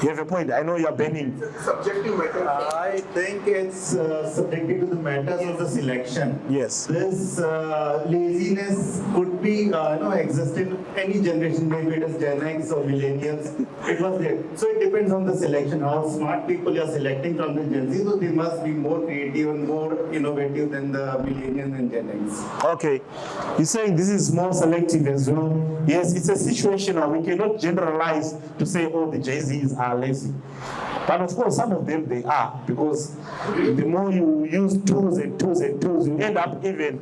You have a point. I know you're bending. Subjective matter. I think it's subjective to the matters of the selection. Yes. This laziness could be exist in any generation, maybe it is Gen X or millennials. It was there. So it depends on the selection, how smart people you are selecting from the Gen Z. So they must be more creative and more innovative than the millennials and Gen X. Okay. You're saying this is more selective as well. Yes, it's a situational. We cannot generalize to say all the Jay-Zs are lazy. But of course, some of them they are, because the more you use tools and tools and tools, you end up even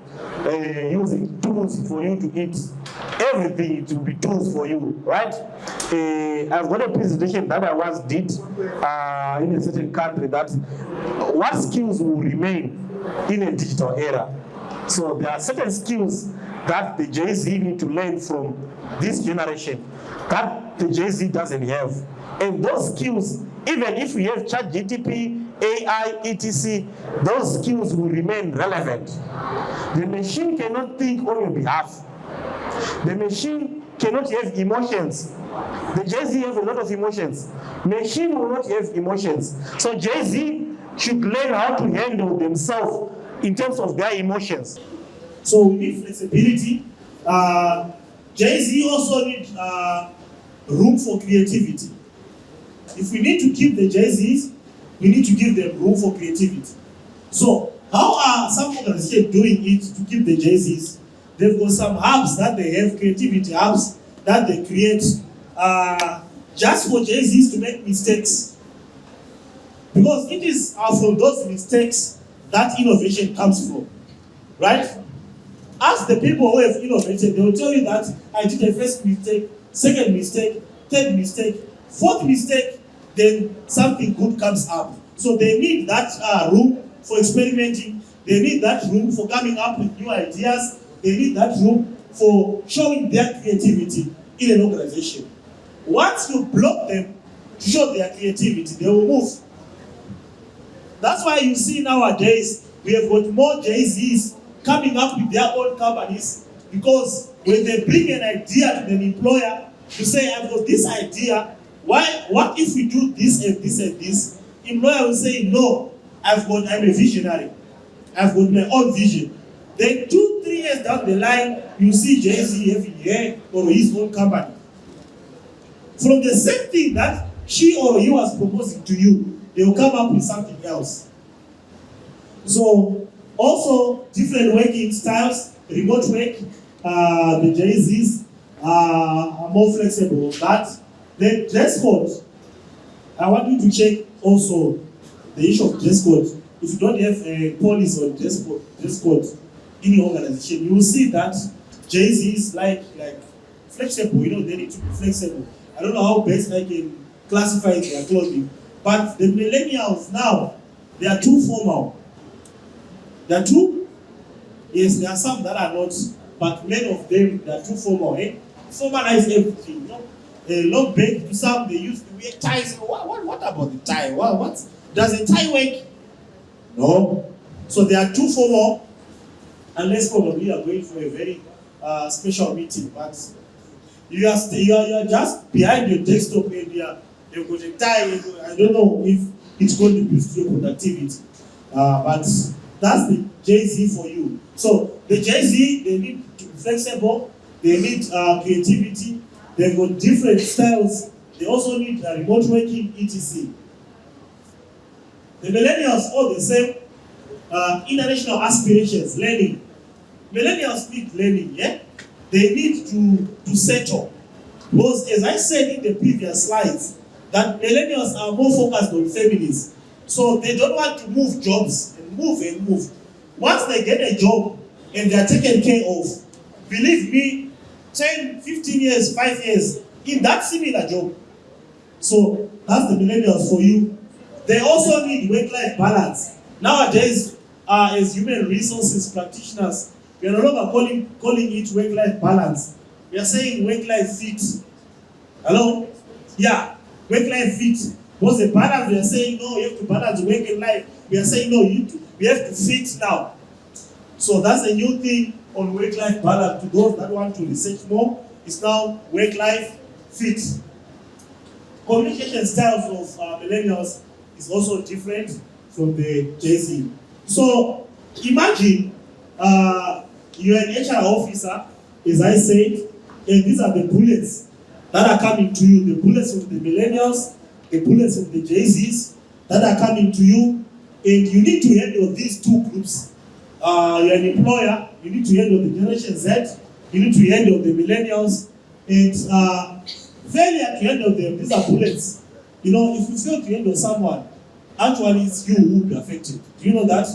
using tools for you to eat. Everything to be tools for you, right? I've got a presentation that I once did in a certain country that what skills will remain in a digital era. So there are certain skills that the Jay-Z need to learn from this generation that the Jay-Z doesn't have. And those skills, even if we have ChatGPT, AI, etc., those skills will remain relevant. The machine cannot think on your behalf. The machine cannot have emotions. The Jay-Z have a lot of emotions. Machine will not have emotions. So Jay-Z should learn how to handle themselves in terms of their emotions. So we need flexibility. Jay-Z also need room for creativity. If we need to keep the Jay-Zs, we need to give them room for creativity. So how are some organizations doing it to keep the Jay-Zs? They've got some hubs that they have, creativity hubs that they create just for Jay-Zs to make mistakes. Because it is from those mistakes that innovation comes from, right? Ask the people who have innovated, they will tell you that I did a first mistake, second mistake, third mistake, fourth mistake, then something good comes up. So they need that room for experimenting, they need that room for coming up with new ideas, they need that room for showing their creativity in an organization. Once you block them to show their creativity, they will move. That's why you see nowadays we have got more Jay-Z's coming up with their own companies, because when they bring an idea to an employer to say, I've got this idea, what if we do this and this and this? Employer will say, no, I'm a visionary. I've got my own vision. Then 2-3 years down the line, you see Jay-Z having her or his own company. From the same thing that she or he was proposing to you, they will come up with something else. So, also different working styles, remote work, the Jay-Z's are more flexible on that. Then dress code. I want you to check also the issue of dress code. If you don't have a policy on dress code in your organization, you will see that Jay-Z is like flexible. They need to be flexible. I don't know how best I can classify their clothing, but the millennials now, they are too formal. There are two, yes, there are some that are not, but many of them, they are too formal. Formalize everything. Long back to some, they used to wear ties. What about the tie? What does a tie work? No. So they are too formal, unless probably you are going for a very special meeting. But you are just behind your desktop and you've got a tie. I don't know if it's going to boost your productivity, but that's the Jay-Z for you. So the Jay-Z, they need to be flexible. They need creativity. They've got different styles. They also need remote working, etc. The millennials, all the same, international aspirations, learning. Millennials need learning, yeah? They need to settle. Because as I said in the previous slides, that millennials are more focused on families. So they don't want to move jobs and move. Once they get a job and they are taken care of, believe me, 10, 15 years, 5 years, in that similar job. So that's the millennials for you. They also need work-life balance. Nowadays, as human resources practitioners, we are no longer calling it work-life balance. We are saying work-life fit. Hello? Yeah, work-life fit. Because the balance, we are saying, no, you have to balance work and life. We are saying, no, we have to fit now. So that's a new thing on work-life balance. To those that want to research more, it's now work-life fit. Communication styles of millennials is also different from the Jay-Z. So imagine you're an HR officer, as I said, and these are the bullets that are coming to you, the bullets of the millennials, the bullets of the Jay-Z's that are coming to you, and you need to handle these two groups. You're an employer, you need to handle the Generation Z, you need to handle the millennials, and failure to handle them, these are bullets. If you fail to handle someone, actually it's you who will be affected. Do you know that?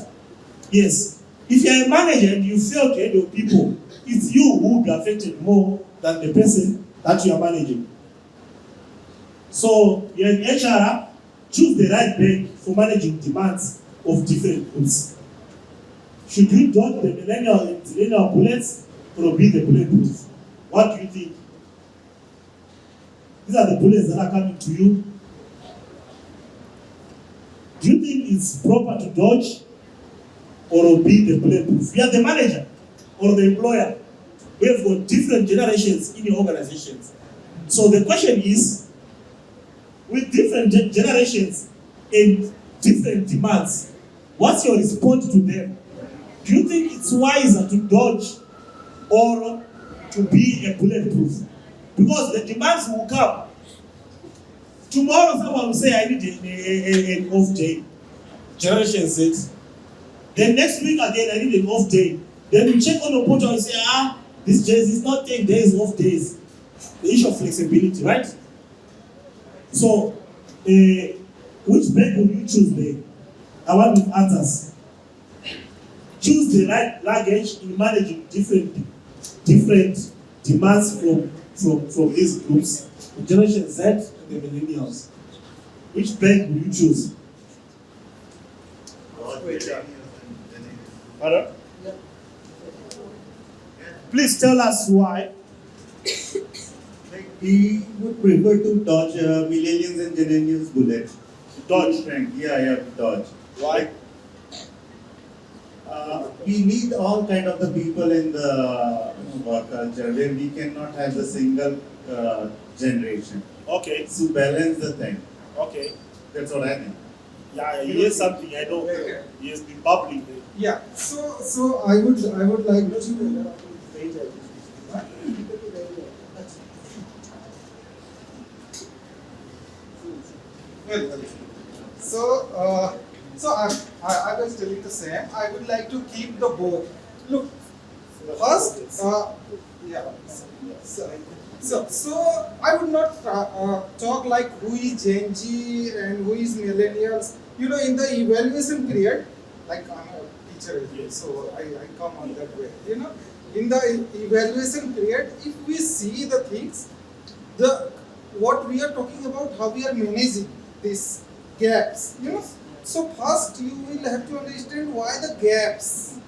Yes. If you're a manager and you fail to handle people, it's you who will be affected more than the person that you are managing. So you're an HR, choose the right bank for managing demands of different groups. Should you dodge the millennial bullets or be the bulletproof? What do you think? These are the bullets that are coming to you. Do you think it's proper to dodge or be the bulletproof? You are the manager or the employer. We have got different generations in your organizations. So the question is, with different generations and different demands, what's your response to them? Do you think it's wiser to dodge or to be a bulletproof? Because the demands will come. Tomorrow someone will say, I need an off day. Generation Z. Then next week again, I need an off day. Then you check on the portal and say, this Jay-Z is not 10 days, off days. The issue of flexibility, right? So, which bank will you choose there? I want with answers. Choose the right luggage in managing different demands from these groups, the Generation Z and the millennials. Which bank will you choose? Pardon? Yeah. Please tell us why. We would prefer to dodge millennials and millennials bullet. Dodge? Yeah, dodge. Why? We need all kind of the people in the work culture where we cannot have the single generation. Okay. To balance the thing. Okay. That's what I think. Yeah, here's something I know. He has been bubbling there. Yeah. So I would like to. Well, so I was telling the same. I would like to keep the both. Look, first, yeah. So I would not talk like who is Gen Z and who is millennials. You know, in the evaluation period, like I'm a teacher, so I come on that way. You know, in the evaluation period, if we see the things, what we are talking about, how we are managing these gaps. You know, so first you will have to understand why the gaps.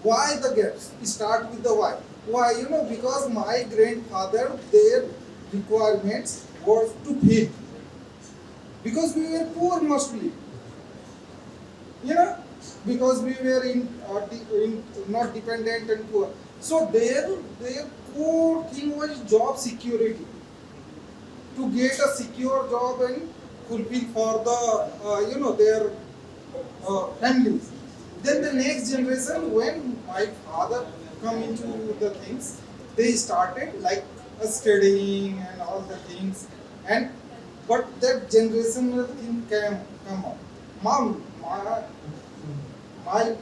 Why the gaps? Start with the why. Why? You know, because my grandfather, their requirements were to feed. Because we were poor mostly. You know, because we were not dependent and poor. So their core thing was job security. To get a secure job and fulfill for the their families. Then the next generation, when my father come into the things, they started like studying and all the things, but that generational thing come up. My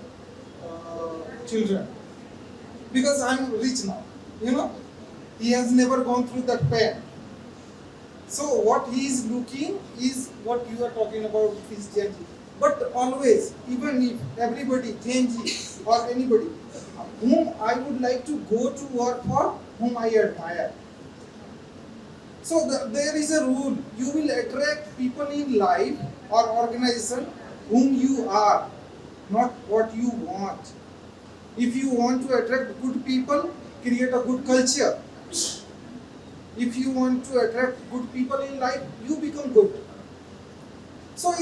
children, because I'm rich now, you know, he has never gone through that pain. So what he is looking is what you are talking about is Gen Z. But always, even if everybody, Gen Z or anybody, whom I would like to go to work for, whom I admire. So there is a rule. You will attract people in life or organization whom you are, not what you want. If you want to attract good people, create a good culture. If you want to attract good people in life, you become good. So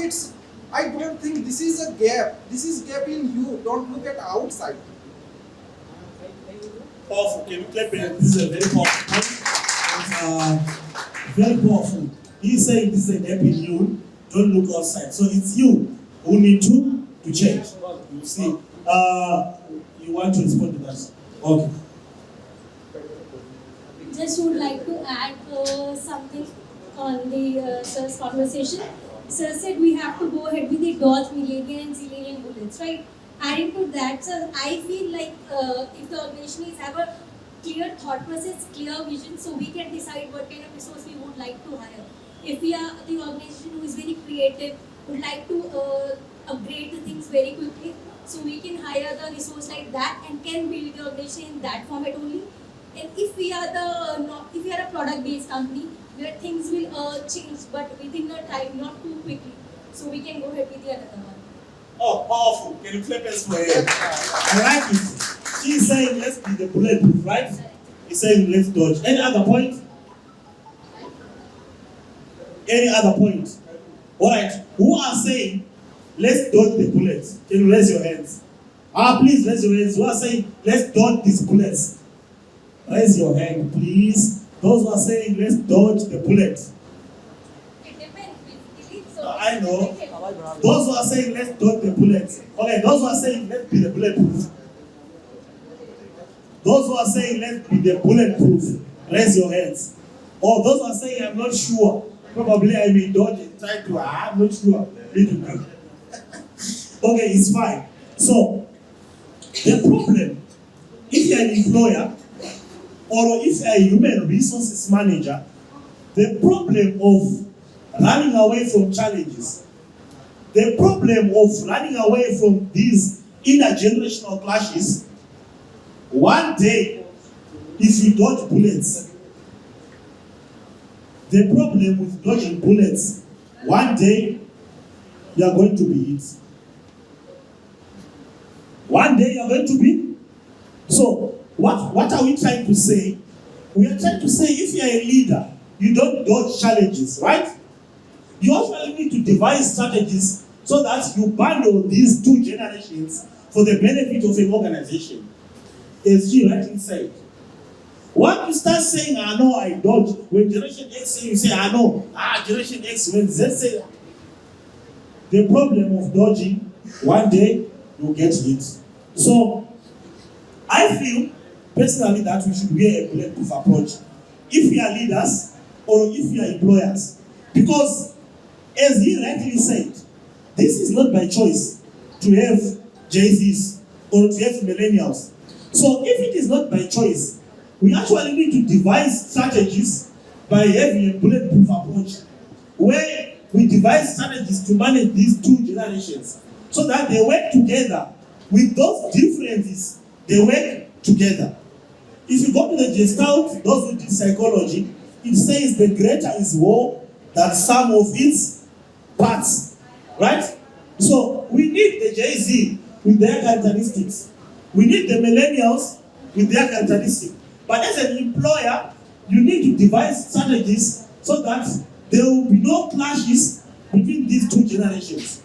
I don't think this is a gap. This is gap in you. Don't look at outside. Powerful. Can you clap it? This is a very powerful point. Very powerful. He's saying this is a gap in you. Don't look outside. So it's you who need to change. You see. You want to respond to that? Okay. Just would like to add something on the sir's conversation. Sir said we have to go ahead with the dodge millennial and zillennial bullets, right? Adding to that, sir, I feel like if the organization is have a clear thought process, clear vision, so we can decide what kind of resource we would like to hire. If we are the organization who is very creative, would like to upgrade the things very quickly, so we can hire the resource like that and can build the organization in that format only. And if we are a product-based company, where things will change, but within a time, not too quickly, so we can go ahead with the another one. Oh, powerful! Can you clap us for it? I like it. She's saying let's be the bulletproof, right? He's saying let's dodge. Any other point? Any other point? All right. Who are saying let's dodge the bullets? Can you raise your hands? Please raise your hands. Who are saying let's dodge these bullets? Raise your hand, please. Those who are saying let's dodge the bullet. It depends, basically. So I know. Those who are saying let's dodge the bullet. Okay, those who are saying let's be the bulletproof. Those who are saying let's be the bulletproof. Raise your hands. Or those who are saying I'm not sure. Probably I may dodge it. Try to, I'm not sure. Okay, it's fine. So, the problem, if you're an employer, or if you're a human resources manager, the problem of running away from challenges, the problem of running away from these intergenerational clashes, one day, if you dodge bullets, the problem with dodging bullets, one day, you are going to be hit. One day, you are going to be. So, what are we trying to say? We are trying to say if you are a leader, you don't dodge challenges, right? You also need to devise strategies so that you bundle these two generations for the benefit of an organization. As she rightly said, once you start saying, I know, I don't, when Generation X say, you say, I know, Generation X, when Z say, the problem of dodging, one day you'll get hit. So, I feel personally that we should wear a bulletproof approach if we are leaders or if we are employers. Because, as he rightly said, this is not by choice to have Jay-Z's or to have millennials. So, if it is not by choice, we actually need to devise strategies by having a bulletproof approach where we devise strategies to manage these two generations so that they work together. With those differences, they work together. If you go to the Gestalt, those who did psychology, it says the greater is war than sum of its parts. Right? So we need the Jay-Z with their characteristics. We need the millennials with their characteristics. But as an employer, you need to devise strategies so that there will be no clashes between these two generations.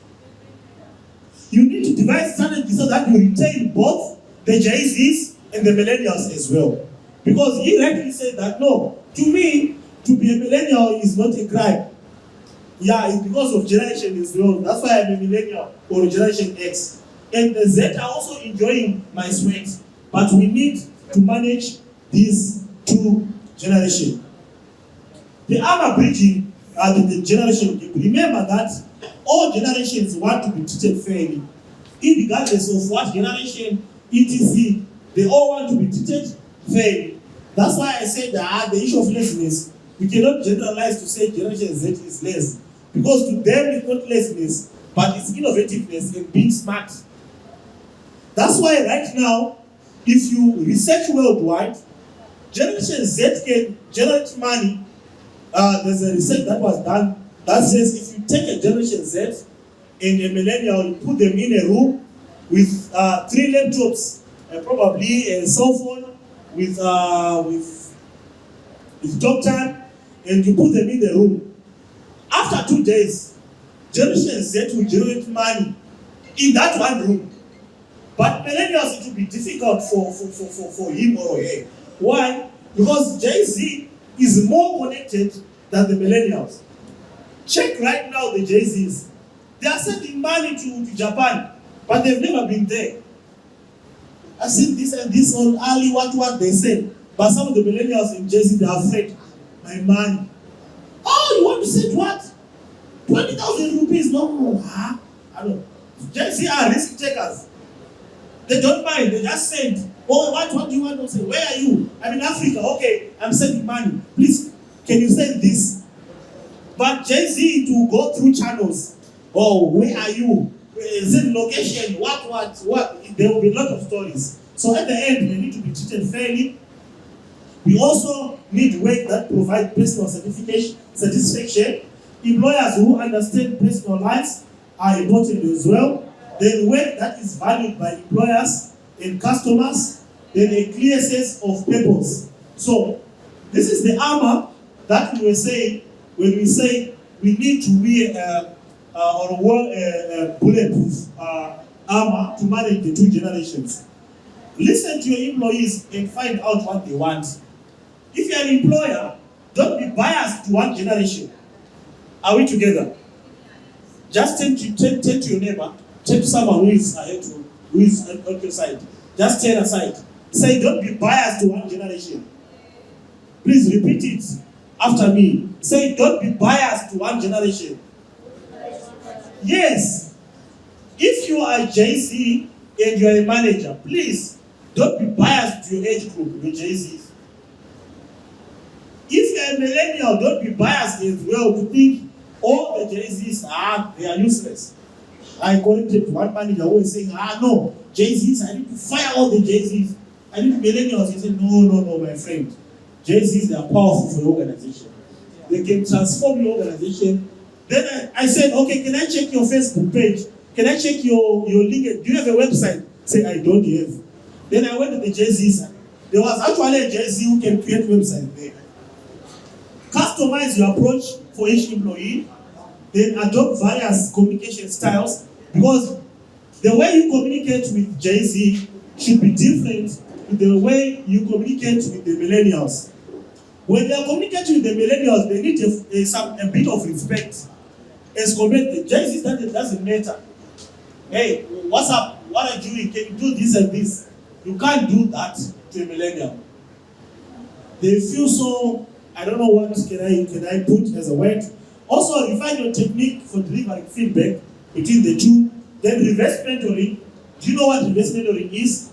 You need to devise strategies so that you retain both the Jay-Z's and the millennials as well. Because he rightly said that, no, to me, to be a millennial is not a crime. Yeah, it's because of generation as well. That's why I'm a millennial or Generation X. And the Z are also enjoying my sweat. But we need to manage these two generations. The armor bridging the generation. Remember that all generations want to be treated fairly. Regardless of what generation, etc., they all want to be treated fairly. That's why I said that the issue of laziness, we cannot generalize to say Generation Z is lazy. Because to them it's not laziness, but it's innovativeness and being smart. That's why right now, if you research worldwide, Generation Z can generate money. There's a research that was done that says if you take a Generation Z and a millennial, you put them in a room with 3 laptops, probably a cell phone with talk time, and you put them in the room. After 2 days, Generation Z will generate money in that one room. But millennials, it will be difficult for him or her. Why? Because Jay-Z is more connected than the millennials. Check right now the Jay-Z's. They are sending money to Japan, but they've never been there. I seen this and this on Ali, what they said. But some of the millennials in Jay-Z, they are afraid. My money. Oh, you want to send what? 20,000 rupees? No. Huh? I don't. Jay-Z are risk takers. They don't mind. They just send. Oh, what do you want to say? Where are you? I'm in Africa. Okay, I'm sending money. Please, can you send this? But Jay-Z to go through channels. Oh, where are you? Is it location? What? There will be a lot of stories. So at the end, they need to be treated fairly. We also need work that provide personal satisfaction. Employers who understand personal lives are important as well. Then work that is valued by employers and customers. Then a clear sense of purpose. So this is the armor that we were saying when we say we need to wear bulletproof armor to manage the two generations. Listen to your employees and find out what they want. If you're an employer, don't be biased to one generation. Are we together? Just turn to your neighbor, turn to someone who is on your side. Just turn aside. Say, don't be biased to one generation. Please repeat it after me. Say, don't be biased to one generation. Yes. If you are JC and you are a manager, please don't be biased to your age group, your JCs. If you are a millennial, don't be biased as well to think all the JCs they are useless. I connected to one manager who was saying, no, JCs, I need to fire all the JCs. I need millennials. He said, no, my friend. JCs, they are powerful for your organization. They can transform your organization. Then I said, okay, can I check your Facebook page? Can I check your LinkedIn? Do you have a website? Say, I don't have. Then I went to the JCs. There was actually a JC who can create website there. Customize your approach for each employee. then adopt various communication styles, because the way you communicate with Jay-Z should be different to the way you communicate with the millennials. When they are communicating with the millennials, they need a bit of respect. As compared to Jay-Z, that doesn't matter. Hey, what's up? What are you doing? Can you do this and this? You can't do that to a millennial. They feel so, I don't know what can I put as a word. Also, refine your technique for delivering feedback between the two. Then reverse mentoring. Do you know what reverse mentoring is?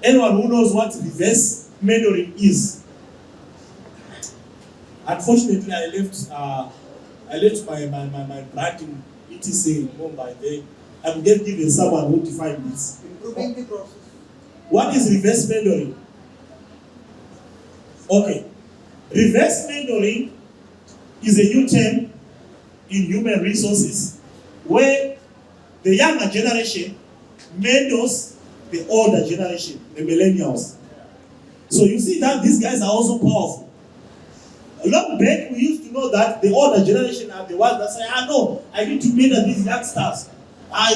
Anyone who knows what reverse mentoring is? Unfortunately, I left my brand in ETC in Mumbai. I'm just giving someone who defined this. Improving the process. What is reverse mentoring? Okay. Reverse mentoring is a new term in human resources where the younger generation mentors the older generation, the millennials. So you see that these guys are also powerful. A long back, we used to know that the older generation are the ones that say, no, I need to mentor these youngsters.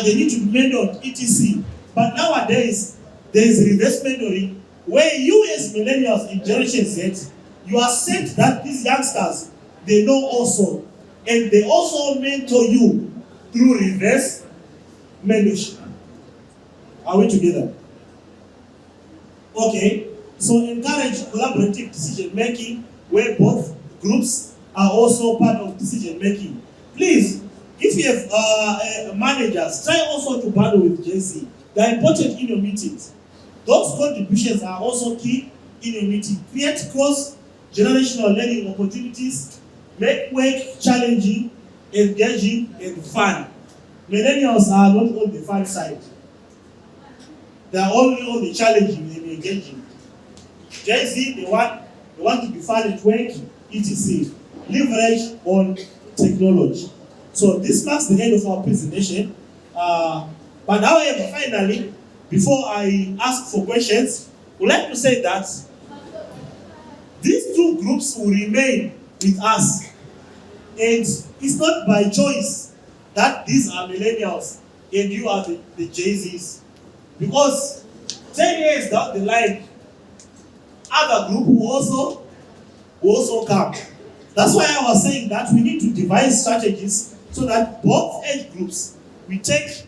They need to be mentored, etc. But nowadays, there is reverse mentoring where you as millennials in Generation Z, you accept that these youngsters, they know also. And they also mentor you through reverse mentorship. Are we together? Okay. So encourage collaborative decision making where both groups are also part of decision making. Please, if you have managers, try also to partner with JC. They are important in your meetings. Those contributions are also key in your meeting. Create cross-generational learning opportunities. Make work challenging, engaging, and fun. Millennials are not on the fun side. They are only on the challenging and engaging. JC, they want to be fun at work, etc. Leverage on technology. So this marks the end of our presentation. But however, finally, before I ask for questions, I would like to say that these two groups will remain with us. And it's not by choice that these are millennials and you are the Jay-Z's. Because 10 years down the line, other group will also come. That's why I was saying that we need to devise strategies so that both age groups, we take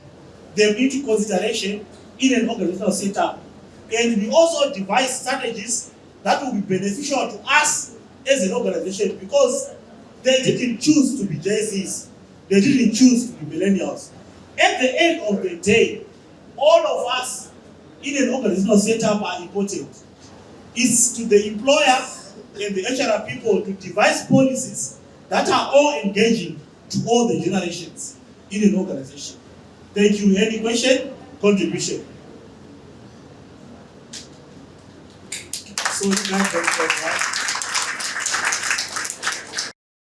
them into consideration in an organizational setup. And we also devise strategies that will be beneficial to us as an organization, because they didn't choose to be Jay-Z's. They didn't choose to be millennials. At the end of the day, all of us in an organizational setup are important. It's to the employer and the HR people to devise policies that are all engaging to all the generations in an organization. Thank you. Any question? Contribution? So,